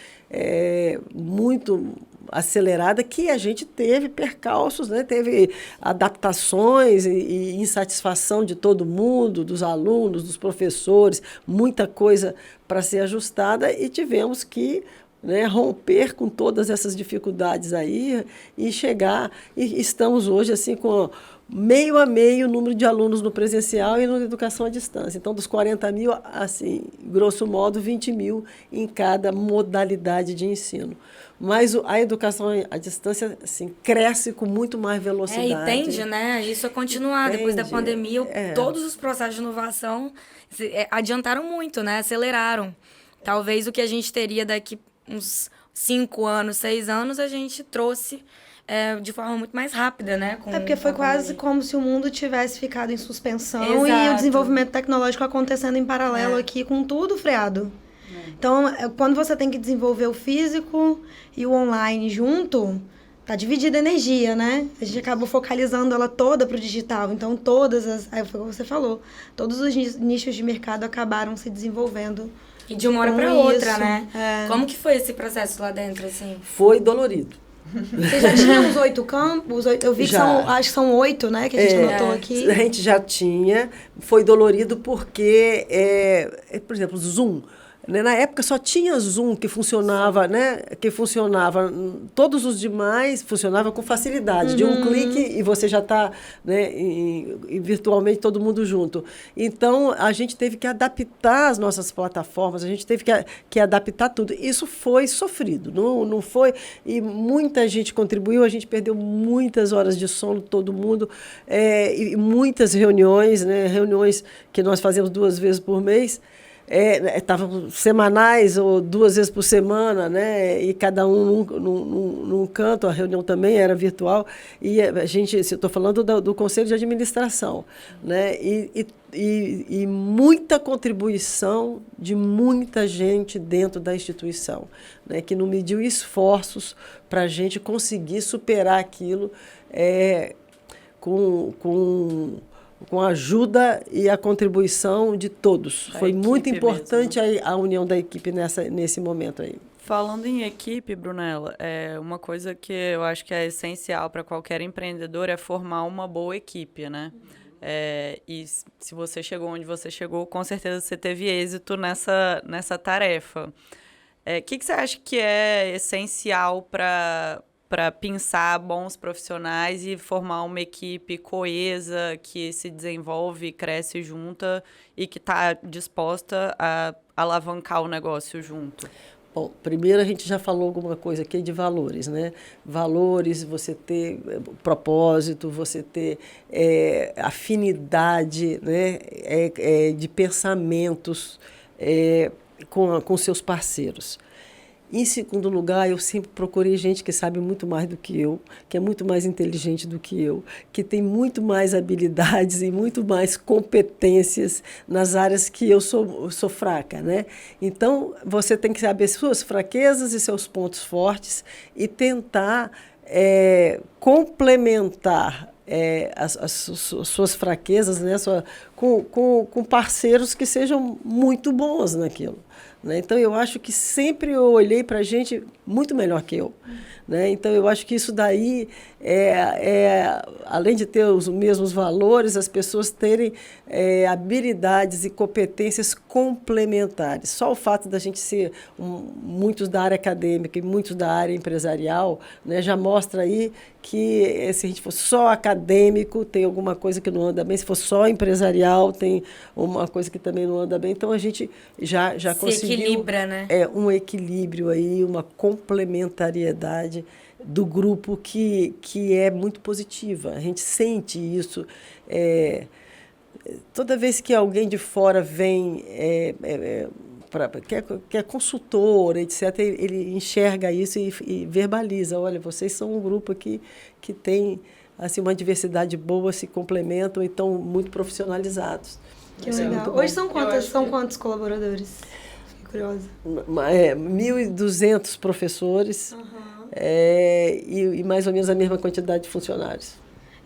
muito acelerada, que a gente teve percalços, né, teve adaptações e insatisfação de todo mundo, dos alunos, dos professores, muita coisa para ser ajustada, e tivemos que, né, romper com todas essas dificuldades aí e chegar, e estamos hoje assim com meio a meio o número de alunos no presencial e na educação à distância. Então, dos 40 mil, assim, grosso modo, 20 mil em cada modalidade de ensino. Mas a educação à distância, assim, cresce com muito mais velocidade. E tende, né? Isso a continuar. Depois da pandemia, todos os processos de inovação adiantaram muito, né? Aceleraram. Talvez o que a gente teria daqui uns 5 anos, 6 anos, a gente trouxe de forma muito mais rápida, né? Porque foi quase como se o mundo tivesse ficado em suspensão. Exato. E o desenvolvimento tecnológico acontecendo em paralelo aqui, com tudo freado. Então, quando você tem que desenvolver o físico e o online junto, tá dividida a energia, né? A gente acabou focalizando ela toda pro digital. Então, aí foi o que você falou, todos os nichos de mercado acabaram se desenvolvendo. E de uma hora para outra, né? Como que foi esse processo lá dentro, assim? Foi dolorido. Você já tinha uns 8 campos? Eu vi que acho que são 8, né? Que a gente anotou aqui. A gente já tinha. Foi dolorido porque, por exemplo, Zoom. Na época só tinha Zoom que funcionava, né? Que funcionava. Todos os demais funcionavam com facilidade. De um clique e você já está, né, e virtualmente todo mundo junto. Então, a gente teve que adaptar as nossas plataformas, a gente teve que adaptar tudo. Isso foi sofrido, não foi... E muita gente contribuiu, a gente perdeu muitas horas de sono, todo mundo, e muitas reuniões, né? Reuniões que nós fazemos 2 vezes por mês. estavam semanais ou 2 vezes por semana, né? E cada um num canto, a reunião também era virtual. E a gente, estou falando do Conselho de Administração, né? E muita contribuição de muita gente dentro da instituição, né? Que não mediu esforços para a gente conseguir superar aquilo com a ajuda e a contribuição de todos. Foi muito importante a união da equipe nesse momento aí. Falando em equipe, Brunella, uma coisa que eu acho que é essencial para qualquer empreendedor é formar uma boa equipe, né? E se você chegou onde você chegou, com certeza você teve êxito nessa tarefa. Que você acha que é essencial para pensar bons profissionais e formar uma equipe coesa, que se desenvolve, cresce junta e que está disposta a alavancar o negócio junto? Bom, primeiro a gente já falou alguma coisa aqui de valores, né? Valores, você ter propósito, você ter afinidade, né? De pensamentos com seus parceiros. Em segundo lugar, eu sempre procurei gente que sabe muito mais do que eu, que é muito mais inteligente do que eu, que tem muito mais habilidades e muito mais competências nas áreas que eu sou fraca, né? Então, você tem que saber suas fraquezas e seus pontos fortes e tentar complementar as suas fraquezas, né? Com parceiros que sejam muito bons naquilo. Né? Então, eu acho que sempre eu olhei para a gente muito melhor que eu. Né? Então, eu acho que isso daí, além de ter os mesmos valores, as pessoas terem habilidades e competências complementares. Só o fato da gente ser muitos da área acadêmica e muitos da área empresarial, né, já mostra aí que se a gente for só acadêmico, tem alguma coisa que não anda bem. Se for só empresarial, tem uma coisa que também não anda bem. Então, a gente já conseguiu... equilibra, né? Um equilíbrio aí, uma complementariedade do grupo que é muito positiva. A gente sente isso. Toda vez que alguém de fora vem... que é consultor, etc., ele enxerga isso e verbaliza. Olha, vocês são um grupo aqui que tem assim, uma diversidade boa, se complementam e estão muito profissionalizados. Que legal. Hoje são quantos colaboradores? Fiquei curiosa. 1.200 professores e mais ou menos a mesma quantidade de funcionários.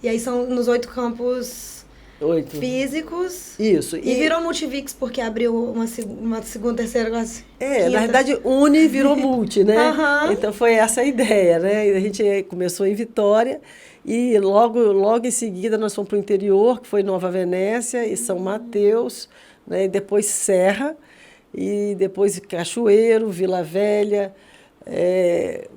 E aí são nos 8 campos... 8 físicos. Isso. E virou Multivix porque abriu uma segunda, terceira, quase. Na verdade, Uni virou Multi, né? Então foi essa a ideia, né? A gente começou em Vitória e logo em seguida nós fomos para o interior, que foi Nova Venécia e São Mateus, né? E depois Serra, e depois Cachoeiro, Vila Velha,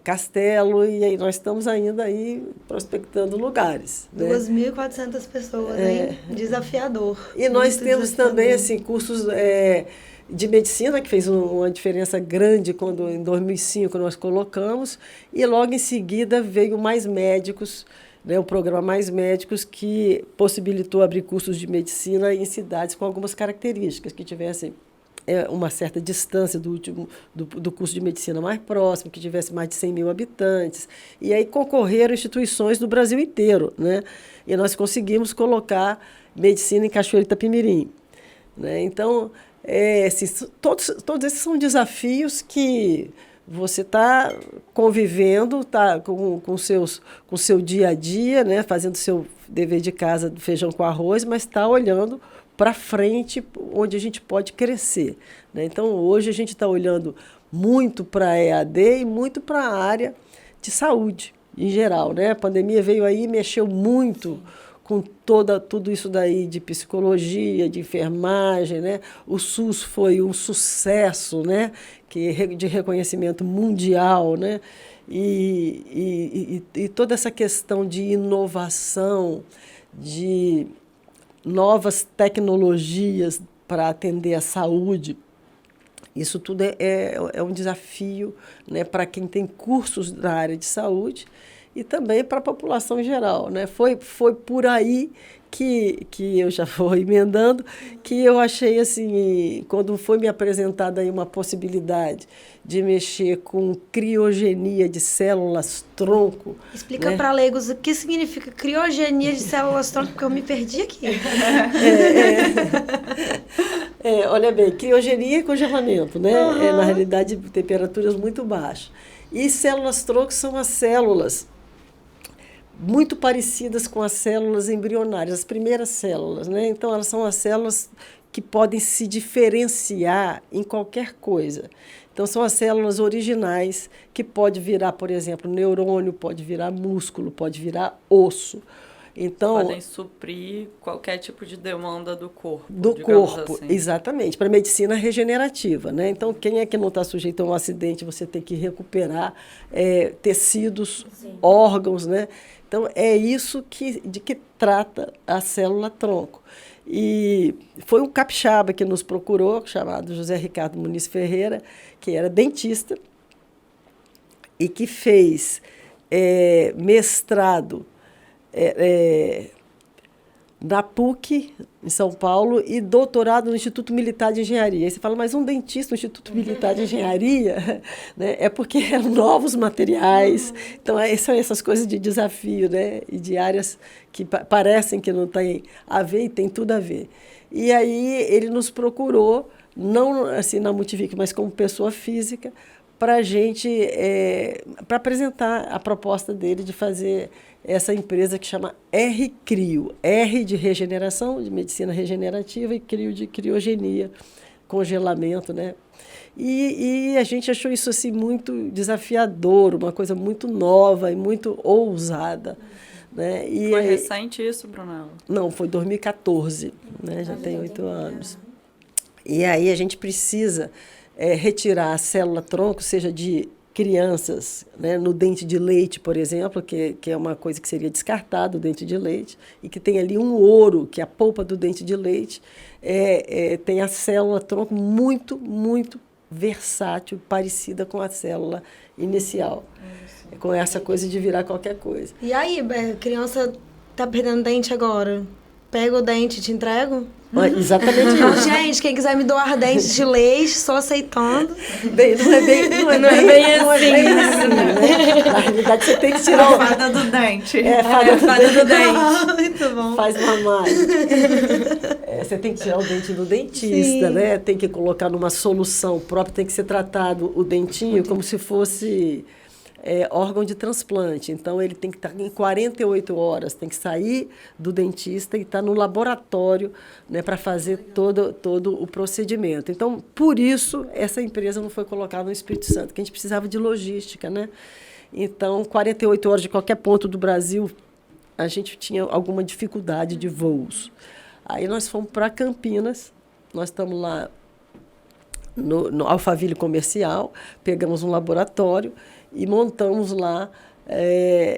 Castelo, e aí nós estamos ainda aí prospectando lugares. 2.400 pessoas, hein? Desafiador. E nós temos também assim, cursos de medicina, que fez uma diferença grande quando em 2005 nós colocamos, e logo em seguida veio Mais Médicos, né, o programa Mais Médicos, que possibilitou abrir cursos de medicina em cidades com algumas características, que tivessem uma certa distância do curso de medicina mais próximo, que tivesse mais de 100 mil habitantes. E aí concorreram instituições do Brasil inteiro, né? E nós conseguimos colocar medicina em Cachoeiro e Itapemirim. Né? Então, assim, todos esses são desafios que você está convivendo, tá com o seu dia a dia, né? Fazendo o seu dever de casa do feijão com arroz, mas está olhando para frente, onde a gente pode crescer. Né? Então, hoje a gente está olhando muito para a EAD e muito para a área de saúde, em geral. Né? A pandemia veio aí e mexeu muito com tudo isso daí de psicologia, de enfermagem. Né? O SUS foi um sucesso, né? De reconhecimento mundial. Né? E toda essa questão de inovação, de novas tecnologias para atender a saúde, isso tudo é um desafio, né, para quem tem cursos na área de saúde e também para a população em geral, né? Foi por aí que eu já vou emendando, que eu achei assim, quando foi me apresentada aí uma possibilidade de mexer com criogenia de células-tronco. Explica né? para leigos o que significa criogenia de células-tronco, porque eu me perdi aqui. Olha bem, criogenia é congelamento, né? Na realidade, temperaturas muito baixas. E células-tronco são as células muito parecidas com as células embrionárias, as primeiras células, né? Então, elas são as células que podem se diferenciar em qualquer coisa. Então, são as células originais, que pode virar, por exemplo, neurônio, pode virar músculo, pode virar osso. Então, podem suprir qualquer tipo de demanda do corpo. Do corpo, assim. Exatamente, para a medicina regenerativa, né? Então, quem é que não está sujeito a um acidente, você tem que recuperar tecidos, Sim. órgãos, né? Então, é isso de que trata a célula-tronco. E foi um capixaba que nos procurou, chamado José Ricardo Muniz Ferreira, que era dentista e que fez mestrado na PUC, em São Paulo, e doutorado no Instituto Militar de Engenharia. Aí você fala, mas um dentista no Instituto Militar de Engenharia, né? É porque eram novos materiais. Então, são essas coisas de desafio, né? E de áreas que parecem que não têm a ver e tem tudo a ver. E aí ele nos procurou, não assim na Multivic, mas como pessoa física, para a gente, para apresentar a proposta dele de fazer essa empresa que chama R-Crio. R de regeneração, de medicina regenerativa, e Crio de criogenia, congelamento, né? E a gente achou isso assim, muito desafiador, uma coisa muito nova e muito ousada. Né? E foi recente isso, Brunella? Não, foi 2014, né? Já tem 8 anos. E aí a gente precisa retirar a célula-tronco, seja de crianças, né, no dente de leite, por exemplo, que é uma coisa que seria descartada, o dente de leite, e que tem ali um ouro, que é a polpa do dente de leite, tem a célula-tronco muito, muito versátil, parecida com a célula inicial, com essa coisa de virar qualquer coisa. E aí, a criança tá perdendo dente agora? Pega o dente e te entrego? Exatamente isso. Gente, quem quiser me doar dentes de leite, estou aceitando. Bem, não é bem assim, né? Na realidade, você tem que tirar a fada do dente. Fada do dente. Muito bom. Faz uma mágica. Você tem que tirar o dente do dentista, Sim. né? Tem que colocar numa solução própria, tem que ser tratado o dentinho como se fosse órgão de transplante. Então, ele tem que estar em 48 horas, tem que sair do dentista e estar no laboratório, né, para fazer todo o procedimento. Então, por isso, essa empresa não foi colocada no Espírito Santo, porque a gente precisava de logística, né? Então, 48 horas de qualquer ponto do Brasil, a gente tinha alguma dificuldade de voos. Aí nós fomos para Campinas, nós estamos lá no Alphaville Comercial, pegamos um laboratório e montamos lá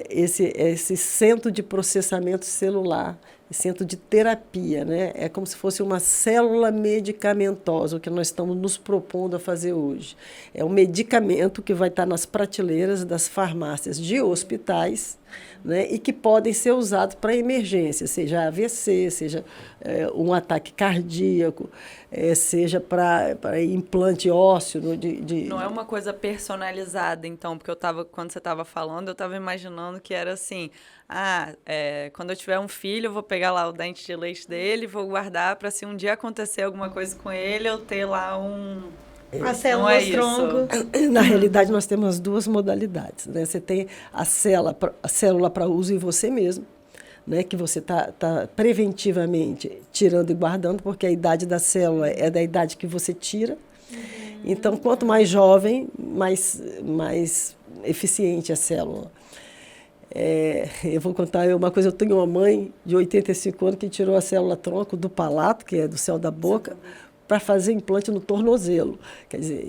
esse centro de processamento celular, centro de terapia, né? É como se fosse uma célula medicamentosa, o que nós estamos nos propondo a fazer hoje. É um medicamento que vai estar nas prateleiras das farmácias de hospitais, né? E que podem ser usados para emergência, seja AVC, seja um ataque cardíaco, seja para implante ósseo. Não é uma coisa personalizada, então, porque quando você estava falando, eu estava imaginando que era assim, quando eu tiver um filho, eu vou pegar lá o dente de leite dele, vou guardar para se um dia acontecer alguma coisa com ele, eu ter lá a célula-tronco. Na realidade, nós temos 2 modalidades, né? Você tem a célula para uso em você mesmo, né? Que você tá preventivamente tirando e guardando, porque a idade da célula é da idade que você tira. Então, quanto mais jovem, mais eficiente a célula. Eu vou contar uma coisa. Eu tenho uma mãe de 85 anos que tirou a célula-tronco do palato, que é do céu da boca, para fazer implante no tornozelo. Quer dizer,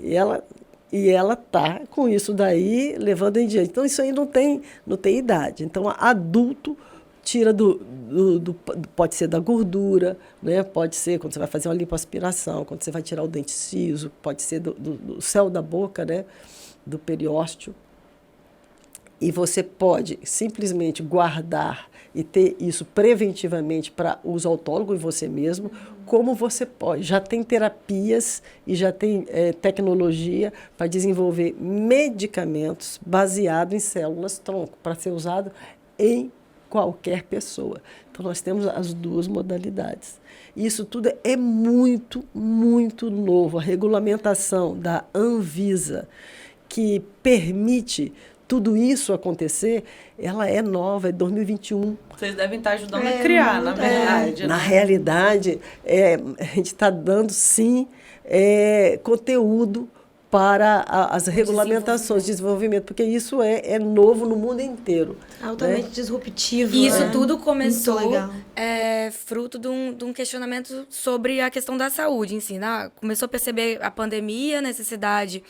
e ela está com isso daí levando em diante. Então, isso aí não tem idade. Então, adulto tira pode ser da gordura, né? Pode ser quando você vai fazer uma lipoaspiração, quando você vai tirar o dente ciso, pode ser do céu da boca, né? Do periósteo. E você pode simplesmente guardar e ter isso preventivamente para uso autólogo em você mesmo, como você pode. Já tem terapias e já tem tecnologia para desenvolver medicamentos baseados em células-tronco, para ser usado em qualquer pessoa. Então, nós temos as duas modalidades. Isso tudo é muito, muito novo. A regulamentação da Anvisa, que permite tudo isso acontecer, ela é nova, é 2021. Vocês devem estar ajudando a criar, na verdade. Né? Na realidade, a gente está dando, sim, conteúdo para as regulamentações de desenvolvimento, porque isso é novo no mundo inteiro. Altamente disruptivo. E isso né? tudo começou Muito legal. Fruto de um questionamento sobre a questão da saúde em si. Né? Começou a perceber a pandemia, a necessidade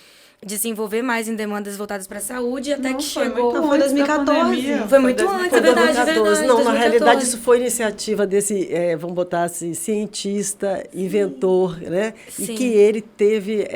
de se envolver mais em demandas voltadas para a saúde, até que chegou... Não, foi 2014. Foi muito antes, é verdade, é verdade. Não, 2014. na realidade, isso foi iniciativa desse, vamos botar assim, cientista, inventor, né? Sim. E que ele teve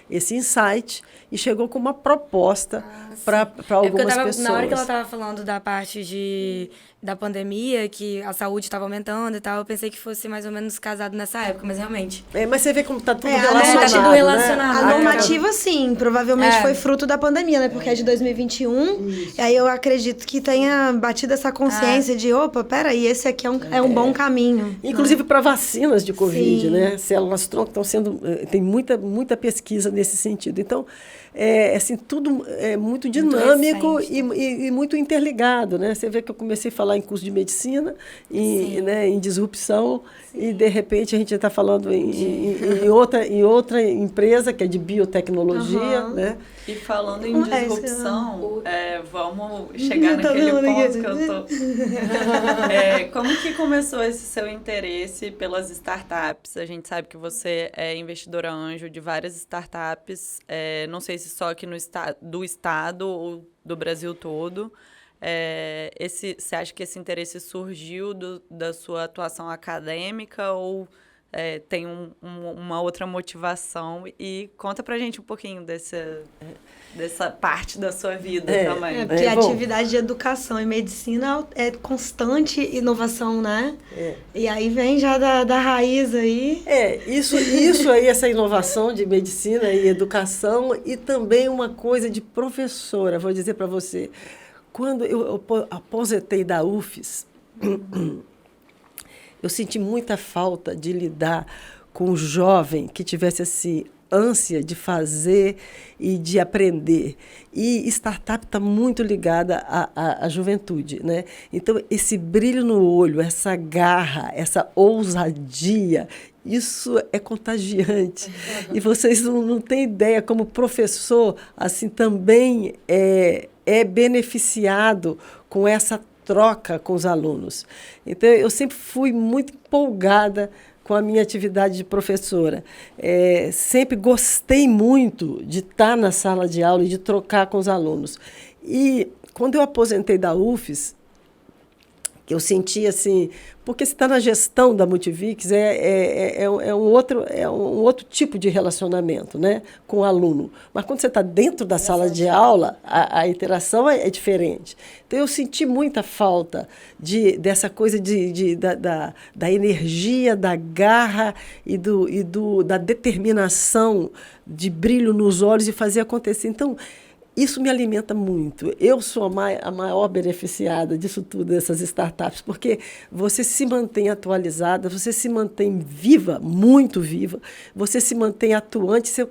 esse insight e chegou com uma proposta para algumas pessoas. Na hora que ela estava falando da parte da pandemia, que a saúde estava aumentando e tal, eu pensei que fosse mais ou menos casado nessa época, mas realmente... Mas você vê como está tudo relacionado, tá tudo relacionado. A normativa, sim, provavelmente foi fruto da pandemia, né? Porque é de 2021. Isso. E aí eu acredito que tenha batido essa consciência de, opa, peraí, esse aqui é um bom caminho. Inclusive para vacinas de Covid, Sim. né? Células-tronco estão sendo... Tem muita pesquisa nesse sentido. Então, assim, tudo é muito dinâmico e muito interligado, né? Você vê que eu comecei a falar em curso de medicina, em disrupção, e de repente a gente está falando em outra empresa que é de biotecnologia, né? E falando em disrupção, vamos chegar naquele ponto que eu tô... como que começou esse seu interesse pelas startups? A gente sabe que você é investidora anjo de várias startups, não sei se só aqui do estado ou do Brasil todo. Você acha que esse interesse surgiu da sua atuação acadêmica ou tem uma outra motivação? E conta pra gente um pouquinho dessa parte da sua vida também. Porque a atividade de educação e medicina é constante inovação, né? E aí vem já da raiz aí. Isso aí, essa inovação de medicina e educação, e também uma coisa de professora, vou dizer para você. Quando eu aposentei da UFES, eu senti muita falta de lidar com um jovem que tivesse assim, ânsia de fazer e de aprender. E startup está muito ligada à juventude, né? Então, esse brilho no olho, essa garra, essa ousadia, isso é contagiante. E vocês não têm ideia como professor, assim, também é beneficiado com essa troca com os alunos. Então, eu sempre fui muito empolgada com a minha atividade de professora. Sempre gostei muito de estar na sala de aula e de trocar com os alunos. E quando eu aposentei da UFES, que eu senti assim, porque você está na gestão da Multivix, um outro tipo de relacionamento, né, com o aluno. Mas quando você está dentro da sala de aula, a interação é diferente. Então, eu senti muita falta dessa coisa da energia, da garra e da determinação, de brilho nos olhos e fazer acontecer. Então, isso me alimenta muito. Eu sou a maior beneficiada disso tudo, dessas startups, porque você se mantém atualizada, você se mantém viva, muito viva, você se mantém atuante, você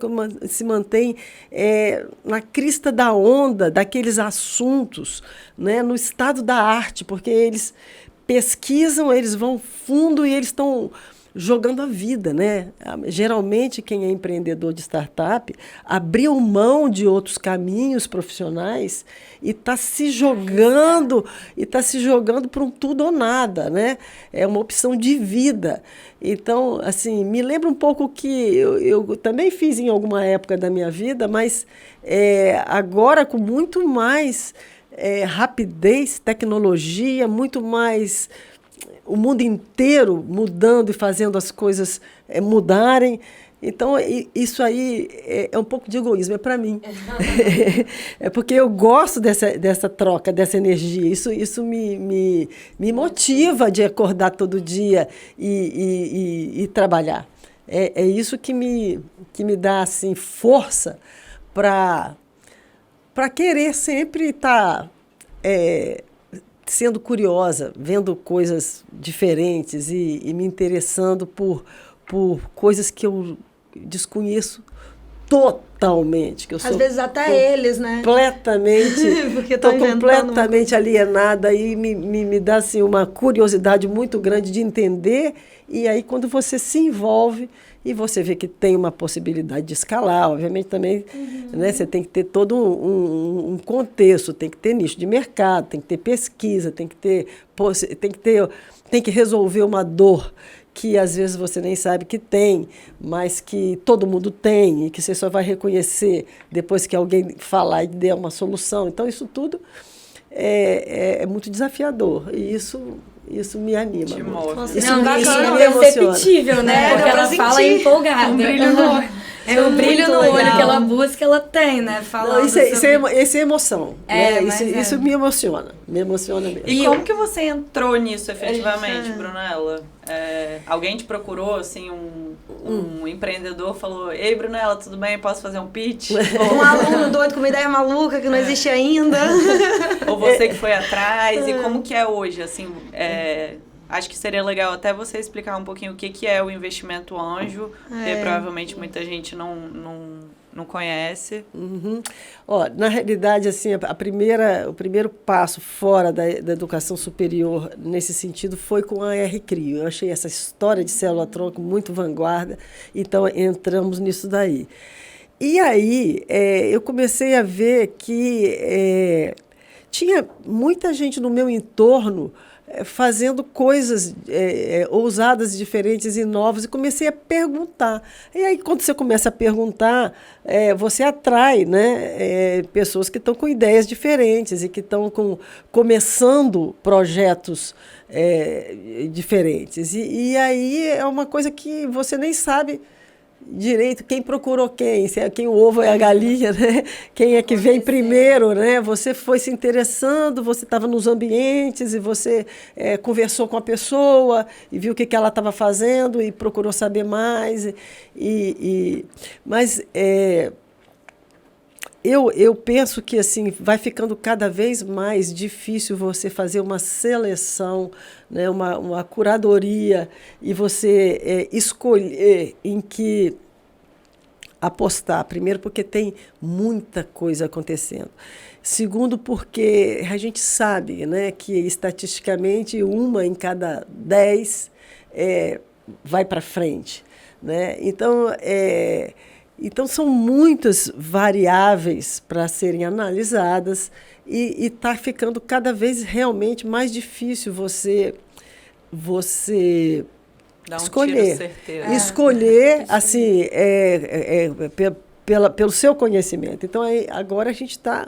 se mantém na crista da onda daqueles assuntos, né, no estado da arte, porque eles pesquisam, eles vão fundo e eles estão jogando a vida, né? Geralmente, quem é empreendedor de startup abriu mão de outros caminhos profissionais e está se jogando para um tudo ou nada, né? É uma opção de vida. Então, assim, me lembra um pouco que eu também fiz em alguma época da minha vida, mas agora com muito mais rapidez, tecnologia, muito mais... o mundo inteiro mudando e fazendo as coisas mudarem. Então, isso aí é um pouco de egoísmo, é para mim. É porque eu gosto dessa troca, dessa energia. Isso me motiva de acordar todo dia e trabalhar. É isso que me dá assim, força para querer sempre estar sendo curiosa, vendo coisas diferentes e me interessando por coisas que eu desconheço totalmente. Que eu Às vezes até eles, né? Porque estou completamente alienada e me dá assim, uma curiosidade muito grande de entender. E aí, quando você se envolve e você vê que tem uma possibilidade de escalar, obviamente também, né, você tem que ter todo um contexto, tem que ter nicho de mercado, tem que ter pesquisa, tem que resolver uma dor que às vezes você nem sabe que tem, mas que todo mundo tem e que você só vai reconhecer depois que alguém falar e der uma solução. Então, isso tudo é muito desafiador e isso me anima. Te move. Isso me é emociona. Perceptível, né? Porque ela fala empolgada. Um brilho no olho. É o brilho no olho que ela busca, ela tem, né? Isso é emoção. Né? Isso me emociona. Me emociona mesmo. E como que você entrou nisso efetivamente, Brunella? Alguém te procurou, assim, um empreendedor falou: ei, Brunella, tudo bem? Posso fazer um pitch? Um aluno doido com uma ideia maluca que não existe ainda. Ou você que foi atrás? E como que é hoje, assim? Acho que seria legal até você explicar um pouquinho o que é o investimento anjo, porque provavelmente muita gente não conhece. Uhum. Na realidade, assim, o primeiro passo fora da educação superior nesse sentido foi com a R-CRIO. Eu achei essa história de célula-tronco muito vanguarda, então entramos nisso daí. E aí eu comecei a ver que tinha muita gente no meu entorno fazendo coisas ousadas, diferentes e novas, e comecei a perguntar. E aí, quando você começa a perguntar, você atrai, né, pessoas que estão com ideias diferentes e que estão começando projetos diferentes. E aí é uma coisa que você nem sabe direito quem procurou quem, se é quem o ovo é a galinha, né? Quem é que vem primeiro, né? Você foi se interessando, você estava nos ambientes e você conversou com a pessoa e viu o que ela estava fazendo e procurou saber mais. Mas eu penso que assim vai ficando cada vez mais difícil você fazer uma seleção, né, uma curadoria e você escolher em que apostar. Primeiro, porque tem muita coisa acontecendo. Segundo, porque a gente sabe, né, que estatisticamente 1 em cada 10 vai para frente, né? Então, são muitas variáveis para serem analisadas e está ficando cada vez realmente mais difícil você Dá um escolher. tiro certeiro. Escolher assim, pelo seu conhecimento. Então, agora a gente está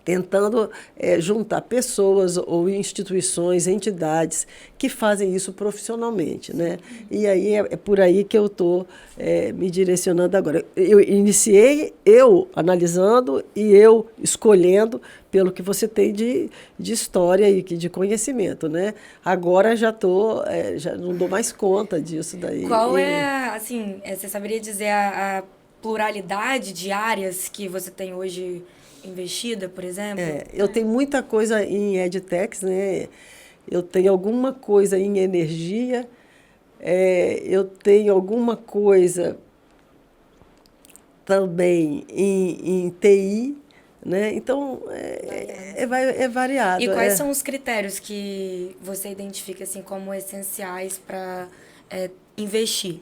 tentando juntar pessoas ou instituições, entidades que fazem isso profissionalmente, né? E aí é por aí que eu estou me direcionando agora. Eu iniciei analisando e eu escolhendo pelo que você tem de história e de conhecimento, né? Agora já não dou mais conta disso daí. Qual assim, você saberia dizer a pluralidade de áreas que você tem hoje investida, por exemplo? Eu tenho muita coisa em edtechs, né? Eu tenho alguma coisa em energia, eu tenho alguma coisa também em TI, né? Então, é variado. E quais são os critérios que você identifica assim, como essenciais para investir?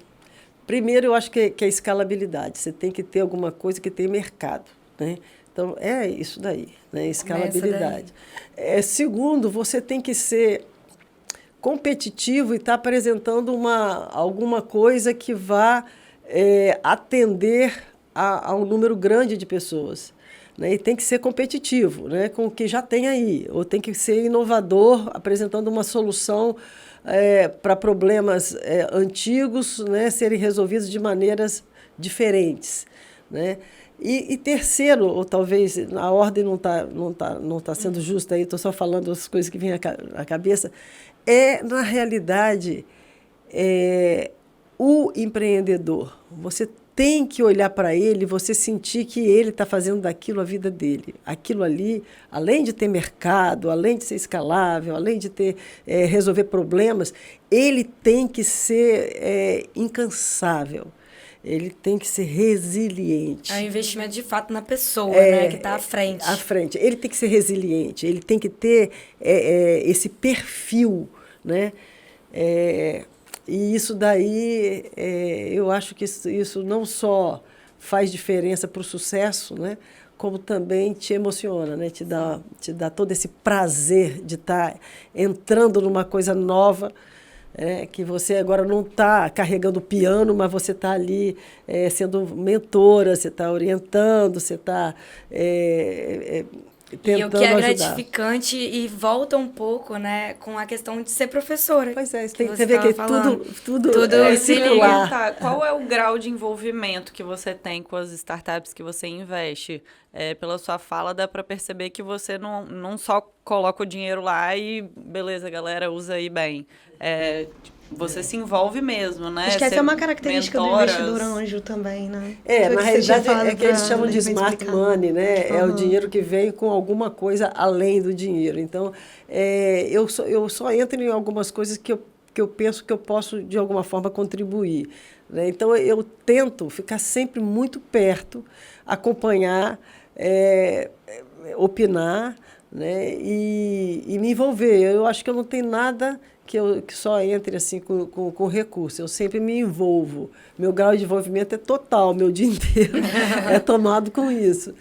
Primeiro, eu acho que é a escalabilidade. Você tem que ter alguma coisa que tem mercado, né? Então, é isso daí, né? Escalabilidade. Segundo, você tem que ser competitivo e estar apresentando alguma coisa que vá atender a um número grande de pessoas. Né? E tem que ser competitivo, né? Com o que já tem aí. Ou tem que ser inovador, apresentando uma solução para problemas antigos, né, serem resolvidos de maneiras diferentes, né? E terceiro, ou talvez a ordem não tá sendo justa aí, estou só falando as coisas que vêm à cabeça, na realidade, o empreendedor. Você tem que olhar para ele, você sentir que ele está fazendo daquilo a vida dele. Aquilo ali, além de ter mercado, além de ser escalável, além de ter resolver problemas, ele tem que ser incansável. Ele tem que ser resiliente. É um investimento de fato na pessoa, né, que está à frente. À frente. Ele tem que ser resiliente, ele tem que ter esse perfil, né? E isso daí, eu acho que isso não só faz diferença para o sucesso, né? Como também te emociona, né? Te dá todo esse prazer de estar entrando numa coisa nova, que você agora não está carregando o piano, mas você está ali sendo mentora, você está orientando, você está tentando ajudar. E o que é gratificante e volta um pouco, né, com a questão de ser professora. Pois é, você vê que tudo se circular. Qual é o grau de envolvimento que você tem com as startups que você investe? Pela sua fala, dá para perceber que você não só coloca o dinheiro lá e beleza, galera, usa aí bem. Você se envolve mesmo, né? Acho que essa é uma característica do investidor anjo também, né? Na realidade, é que eles chamam de smart money, né? É o dinheiro que vem com alguma coisa além do dinheiro. Então, eu só entro em algumas coisas que eu penso que eu posso, de alguma forma, contribuir, né? Então, eu tento ficar sempre muito perto, acompanhar, opinar, né? E me envolver. Eu acho que eu não tenho nada que só entre assim com recurso. Eu sempre me envolvo. Meu grau de envolvimento é total, meu dia inteiro é tomado com isso.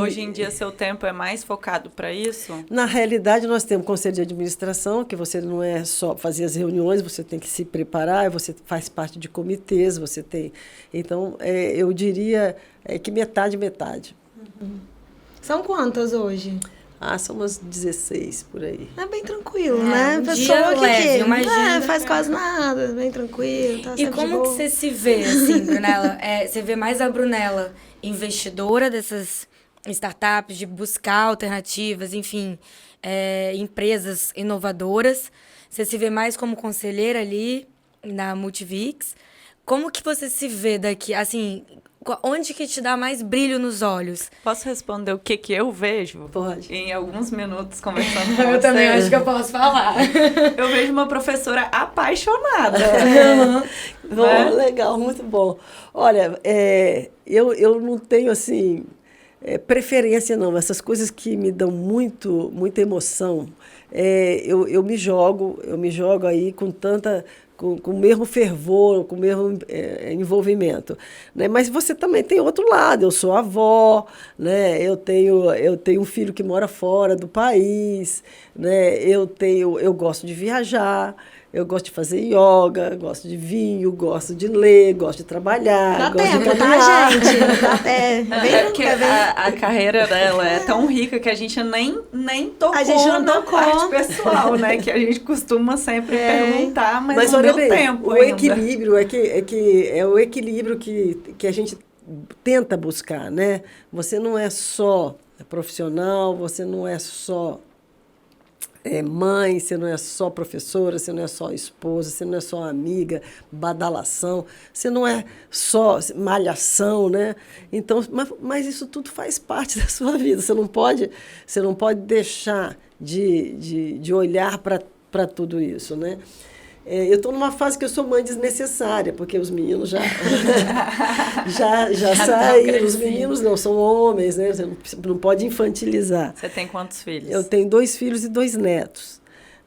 Hoje em dia, seu tempo é mais focado para isso? Na realidade, nós temos conselho de administração, que você não é só fazer as reuniões, você tem que se preparar, você faz parte de comitês, você tem... Então, eu diria que metade. Uhum. São quantas hoje? São umas 16 por aí. É bem tranquilo, né? Um Pessoa dia leve, imagina. Faz quase nada, bem tranquilo. Tá e como que você se vê, assim, Brunella? Você vê mais a Brunella investidora dessas startups, de buscar alternativas, enfim, empresas inovadoras. Você se vê mais como conselheira ali na Multivix. Como que você se vê daqui, assim... Onde que te dá mais brilho nos olhos? Posso responder o que eu vejo? Pode. Em alguns minutos conversando com você. Eu também acho que eu posso falar. Eu vejo uma professora apaixonada. Bom, legal, muito bom. Olha, eu não tenho, assim, preferência, não. Essas coisas que me dão muita emoção, eu me jogo aí com o mesmo fervor, com o mesmo envolvimento, né? Mas você também tem outro lado. Eu sou avó, né? Eu tenho um filho que mora fora do país, né? Eu gosto de viajar, eu gosto de fazer yoga, gosto de vinho, gosto de ler, gosto de trabalhar, gosto de caminhar. Tá, gente? Porque a carreira dela é tão rica que a gente nem tocou na parte pessoal, né? Que a gente costuma sempre perguntar, mas não deu tempo o ainda. Equilíbrio é o equilíbrio que a gente tenta buscar, né? Você não é só profissional, você não é só mãe, você não é só professora, você não é só esposa, você não é só amiga, badalação, você não é só malhação, né? Então, mas isso tudo faz parte da sua vida. Você não pode deixar de olhar para tudo isso, né? Eu estou numa fase que eu sou mãe desnecessária, porque os meninos já saíram. Os meninos não são homens, né? Você não pode infantilizar. Você tem quantos filhos? Eu tenho 2 filhos e 2 netos,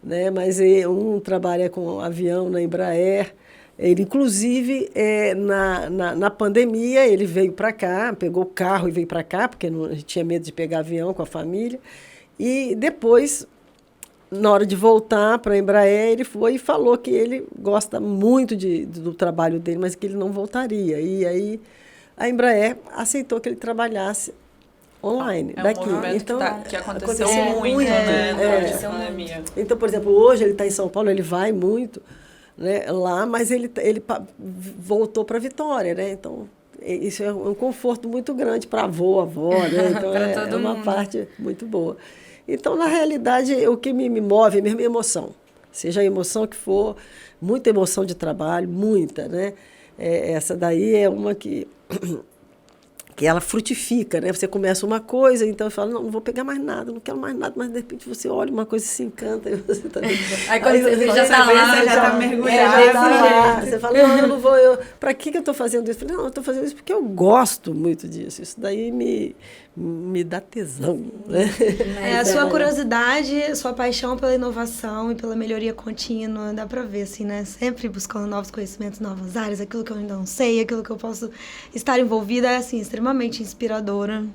né? Mas um trabalha com avião na Embraer. Ele, inclusive, na pandemia, ele veio para cá, pegou o carro e veio para cá, porque não tinha medo de pegar avião com a família. E depois, na hora de voltar para a Embraer, ele foi e falou que ele gosta muito do trabalho dele, mas que ele não voltaria. E aí a Embraer aceitou que ele trabalhasse online. É daqui. um movimento Então, que aconteceu aconteceu muito, né, durante a pandemia. Então, por exemplo, hoje ele está em São Paulo, ele vai muito, né, lá, mas ele voltou para Vitória, né? Então, isso é um conforto muito grande para avó, né? Então, é uma parte muito boa. Então, na realidade, o que me move é mesmo a emoção. Seja a emoção que for, muita emoção de trabalho, muita, né? Essa daí é uma que ela frutifica, né? Você começa uma coisa, então fala, não vou pegar mais nada, não quero mais nada, mas de repente você olha uma coisa e se encanta, e você tá... Aí quando você já está lá, você já está mergulhado. Você fala, não, eu não vou, para que eu estou fazendo isso? Eu falei, não, eu estou fazendo isso porque eu gosto muito disso, isso daí me dá tesão, né? A sua curiosidade, a sua paixão pela inovação e pela melhoria contínua, dá pra ver, assim, né? Sempre buscando novos conhecimentos, novas áreas, aquilo que eu ainda não sei, aquilo que eu posso estar envolvida, é, assim, extremamente inspiradora,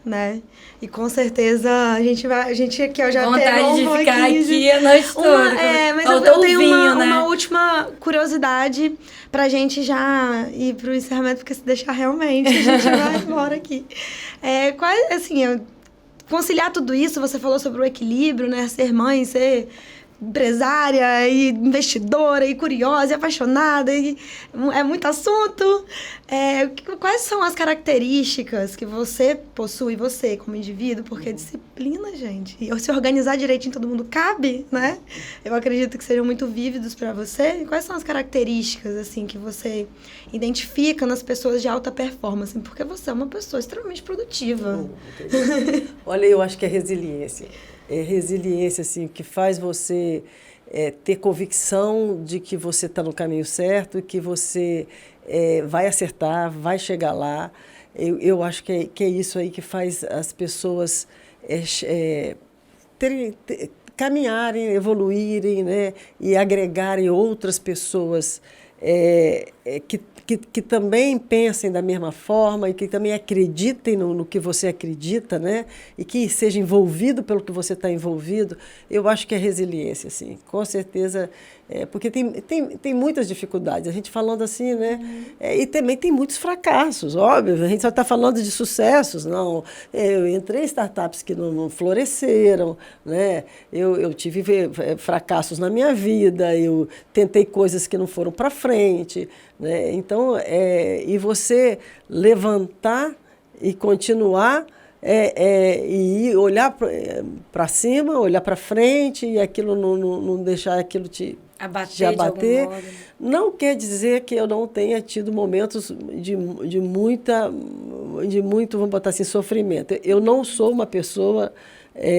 né? E com certeza a gente aqui, ó, já vontade de pegou ficar aqui a noite toda. Mas Faltou eu tenho vinho, né? uma última curiosidade pra gente já ir pro encerramento, porque se deixar realmente, a gente vai embora aqui. Conciliar tudo isso, você falou sobre o equilíbrio, né? Ser mãe, ser empresária e investidora e curiosa e apaixonada, e é muito assunto. Quais são as características que você possui, você como indivíduo? Porque disciplina, gente, e se organizar direitinho todo mundo cabe, né? Eu acredito que sejam muito vívidos para você. E quais são as características, assim, que você identifica nas pessoas de alta performance? Porque você é uma pessoa extremamente produtiva. Olha, eu acho que é resiliência. É resiliência, assim, que faz você ter convicção de que você está no caminho certo, que você vai acertar, vai chegar lá. Eu acho que é isso aí que faz as pessoas caminharem, evoluírem, né? E agregarem outras pessoas que também pensem da mesma forma e que também acreditem no que você acredita, né? E que seja envolvido pelo que você está envolvido. Eu acho que é resiliência, assim, com certeza, porque tem muitas dificuldades, a gente falando assim, né? E também tem muitos fracassos, óbvio, a gente só está falando de sucessos, não. Eu entrei em startups que não floresceram, né? Eu tive fracassos na minha vida, eu tentei coisas que não foram para frente, né? Então, e você levantar e continuar e olhar para cima, olhar para frente e aquilo não deixar aquilo te abater. Não quer dizer que eu não tenha tido momentos de muito, vamos botar assim, sofrimento. Eu não sou uma pessoa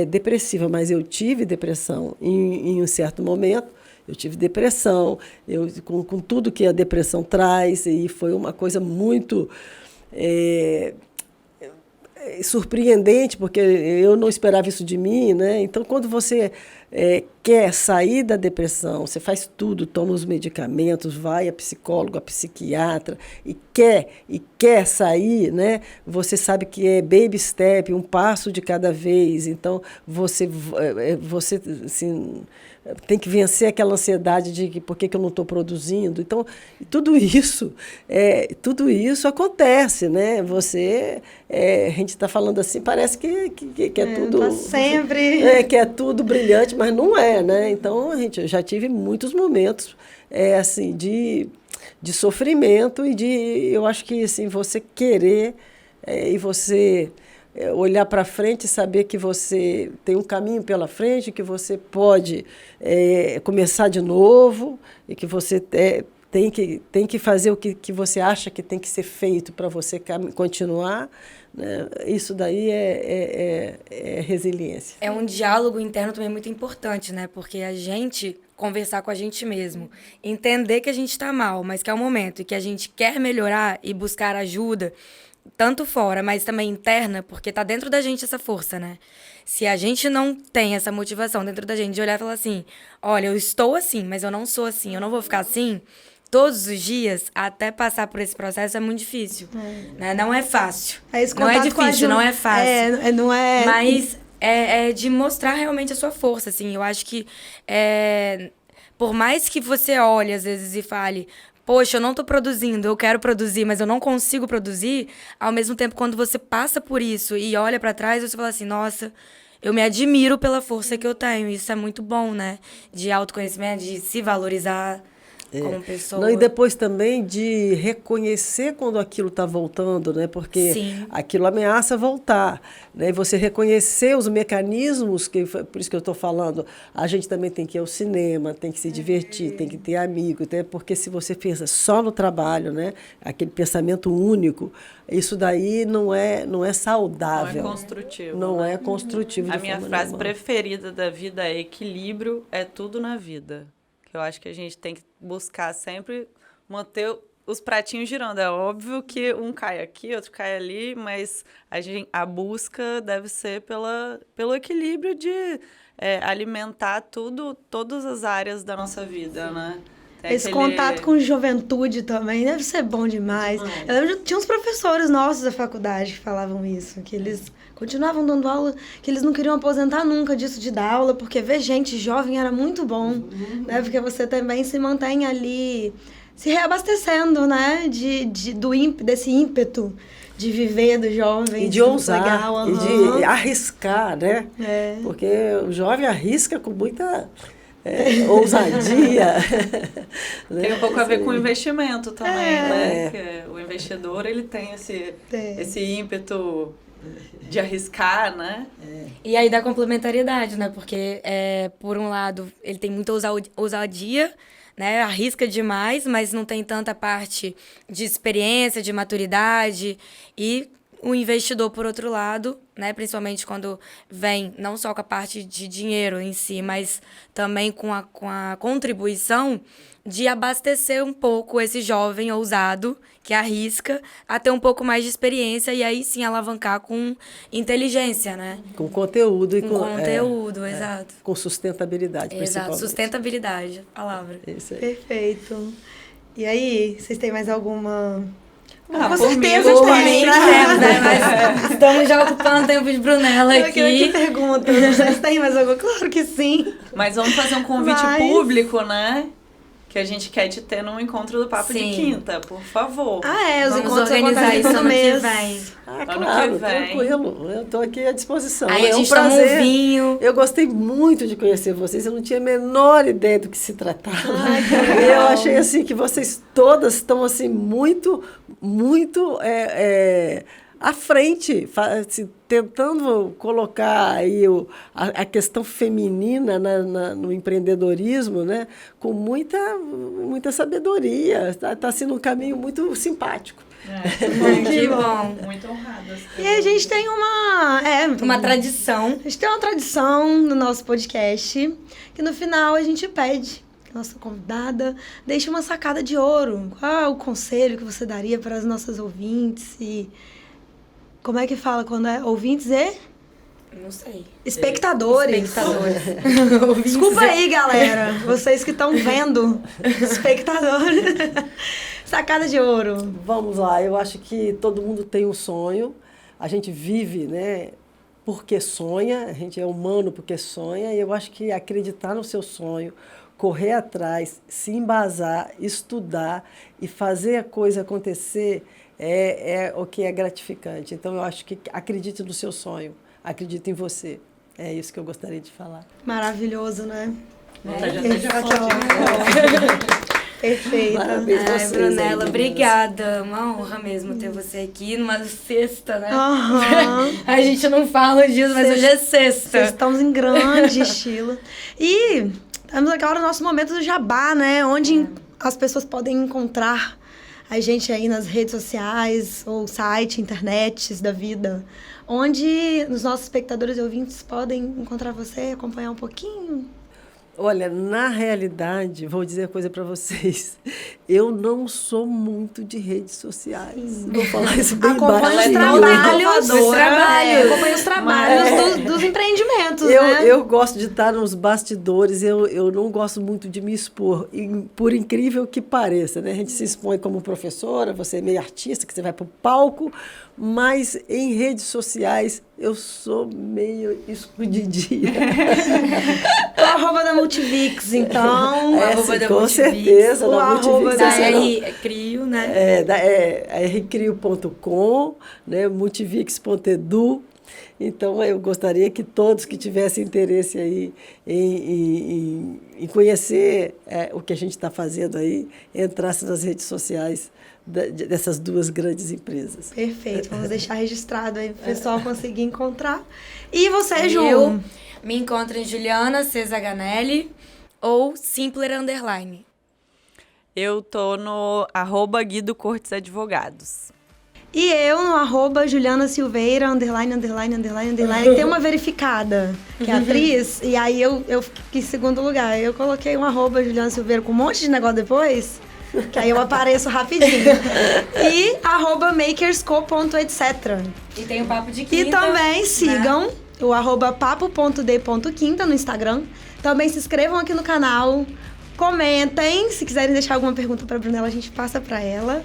depressiva, mas eu tive depressão em um certo momento. Eu tive depressão, com tudo que a depressão traz, e foi uma coisa muito surpreendente, porque eu não esperava isso de mim, né? Então, quando você quer sair da depressão, você faz tudo, toma os medicamentos, vai a psicólogo, a psiquiatra, e quer sair, né? Você sabe que é baby step, um passo de cada vez. Então, você assim, tem que vencer aquela ansiedade de que por que eu não estou produzindo. Então, tudo isso acontece, né? A gente está falando assim, parece que é tudo... Tá sempre... que é tudo brilhante, mas não é, né? Então, eu já tive muitos momentos assim, de sofrimento e eu acho que assim, você querer e você... olhar para frente e saber que você tem um caminho pela frente, que você pode começar de novo e que você tem que fazer o que você acha que tem que ser feito para você continuar, né? Isso daí é resiliência. É um diálogo interno também muito importante, né? Porque a gente conversar com a gente mesmo, entender que a gente está mal, mas que é o momento e que a gente quer melhorar e buscar ajuda, tanto fora, mas também interna, porque tá dentro da gente essa força, né? Se a gente não tem essa motivação dentro da gente de olhar e falar assim, olha, eu estou assim, mas eu não sou assim, eu não vou ficar assim, todos os dias, até passar por esse processo é muito difícil, né? Não é fácil. Não é difícil, não é fácil. Não é... Mas é de mostrar realmente a sua força, assim. Eu acho que, por mais que você olhe, às vezes, e fale... poxa, eu não tô produzindo, eu quero produzir, mas eu não consigo produzir, ao mesmo tempo, quando você passa por isso e olha pra trás, você fala assim, nossa, eu me admiro pela força que eu tenho. Isso é muito bom, né? De autoconhecimento, de se valorizar como pessoa. Não, e depois também de reconhecer quando aquilo está voltando, né? Porque Sim. aquilo ameaça voltar, né? E você reconhecer os mecanismos, por isso que eu estou falando, a gente também tem que ir ao cinema, tem que se divertir, tem que ter amigos, né? Porque se você pensa só no trabalho, né? Aquele pensamento único, isso daí não é saudável. Não é construtivo. Não né? é construtivo. A de minha forma frase nenhuma. preferida da vida é equilíbrio é tudo na vida. Eu acho que a gente tem que buscar sempre manter os pratinhos girando. É óbvio que um cai aqui, outro cai ali, mas a busca deve ser pelo equilíbrio de alimentar todas as áreas da nossa vida, né? Tem Esse contato com juventude também deve ser bom demais. Eu lembro que tinha uns professores nossos da faculdade que falavam isso, que eles continuavam dando aula, que eles não queriam aposentar nunca disso de dar aula, porque ver gente jovem era muito bom, né? Porque você também se mantém ali se reabastecendo, né? Desse ímpeto de viver do jovem. E de ousar, legal, e de arriscar, né? É. Porque o jovem arrisca com muita ousadia. Tem um pouco a ver com o investimento também, né? É. Que o investidor, ele tem esse ímpeto de arriscar, né? E aí dá complementariedade, né? Porque, por um lado, ele tem muita ousadia, né? Arrisca demais, mas não tem tanta parte de experiência, de maturidade. E o investidor, por outro lado, né? Principalmente quando vem não só com a parte de dinheiro em si, mas também com a contribuição de abastecer um pouco esse jovem ousado que arrisca a ter um pouco mais de experiência e aí sim alavancar com inteligência, né? Com conteúdo. Com conteúdo, exato. Com sustentabilidade, Exato, principalmente. sustentabilidade, palavra. Isso aí. Perfeito. E aí, vocês têm mais alguma... Ah, Com por certeza mim, Por tem, mim, né? temos, né? Mas estamos já ocupando o tempo de Brunella Eu que aqui. pergunto, vocês têm mais alguma? Claro que sim. Mas vamos fazer um convite Mas- público, né? Que a gente quer te ter num encontro do Papo Sim. de Quinta, por favor. Os Vamos encontros organizar acontecem isso todo ano que mês. vem. Ah, Ano claro, que vem. tranquilo. Eu estou aqui à disposição. Aí a É um gente toma um prazer. vinho. Eu gostei muito de conhecer vocês. Eu não tinha a menor ideia do que se tratava. Ai, que legal. Eu achei assim que vocês todas estão assim muito à frente, assim, tentando colocar aí a questão feminina no empreendedorismo, né, com muita sabedoria. Está sendo um caminho muito simpático. Que bom. Muito honradas. E aí a gente tem Uma tradição. A gente tem uma tradição no nosso podcast, que no final a gente pede que a nossa convidada deixe uma sacada de ouro. Qual é o conselho que você daria para as nossas ouvintes? E como é que fala quando é ouvintes e Não sei. espectadores? Espectadores. Desculpa aí, galera. Vocês que estão vendo. Espectadores. Sacada de ouro. Vamos lá, eu acho que todo mundo tem um sonho. A gente vive, né, porque sonha, a gente é humano porque sonha, e eu acho que acreditar no seu sonho, correr atrás, se embasar, estudar e fazer a coisa acontecer é o que é gratificante. Então, eu acho que acredite no seu sonho, acredite em você. É isso que eu gostaria de falar. Maravilhoso, né? Vontade até de falar. Perfeita. Parabéns Ai, vocês, Brunella, aí, meninas. obrigada. Uma honra mesmo ter você aqui numa sexta, né? Aham. A gente não fala disso, mas hoje é sexta. Estamos em grande estilo. E estamos agora no nosso momento do jabá, né? Onde as pessoas podem encontrar a gente aí nas redes sociais, ou site, internets da vida. Onde os nossos espectadores e ouvintes podem encontrar você, acompanhar um pouquinho. Olha, na realidade, vou dizer uma coisa para vocês. Eu não sou muito de redes sociais. Vou falar isso bem Acompanha os baixinho. trabalhos. Acompanha os trabalhos dos empreendimentos, né? Eu gosto de estar nos bastidores, eu não gosto muito de me expor, por incrível que pareça, né? A gente se expõe como professora, você é meio artista, que você vai para o palco, mas em redes sociais eu sou meio escondidinha. O arroba da Multivix, então. O arroba da com Multivix. certeza, O da arroba Multivix. da Da Crio, né? rcrio.com, né, multivix.edu. Então, eu gostaria que todos que tivessem interesse aí em conhecer o que a gente está fazendo aí, entrassem nas redes sociais dessas duas grandes empresas. Perfeito, vamos deixar registrado aí para o pessoal conseguir encontrar. E você, Ju? Eu me encontro em Juliana Cesaganelli ou Simpler _. Eu tô no @Guido Cortes Advogados. E eu no @Juliana Silveira, _, tem uma verificada, que é atriz, e aí eu fiquei em segundo lugar. Eu coloquei um @Juliana Silveira com um monte de negócio depois, que aí eu apareço rapidinho. E @makersco.etc. E tem o Papo de Quinta. E também né? sigam o @papo.d.quinta no Instagram. Também se inscrevam aqui no canal, comentem, se quiserem deixar alguma pergunta para a Brunella, a gente passa para ela.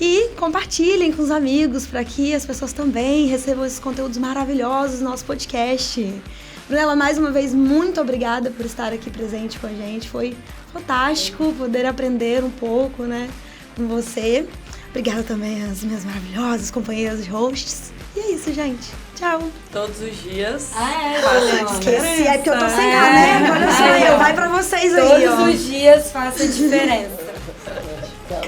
E compartilhem com os amigos para que as pessoas também recebam esses conteúdos maravilhosos do nosso podcast. Brunella, mais uma vez, muito obrigada por estar aqui presente com a gente. Foi fantástico poder aprender um pouco, né, com você. Obrigada também às minhas maravilhosas companheiras de hosts. E é isso, gente. Tchau. Todos os dias. Esqueci, é porque eu tô sem caneca, olha só eu. Vai pra vocês aí, ó. Todos os dias faça diferença. Tchau.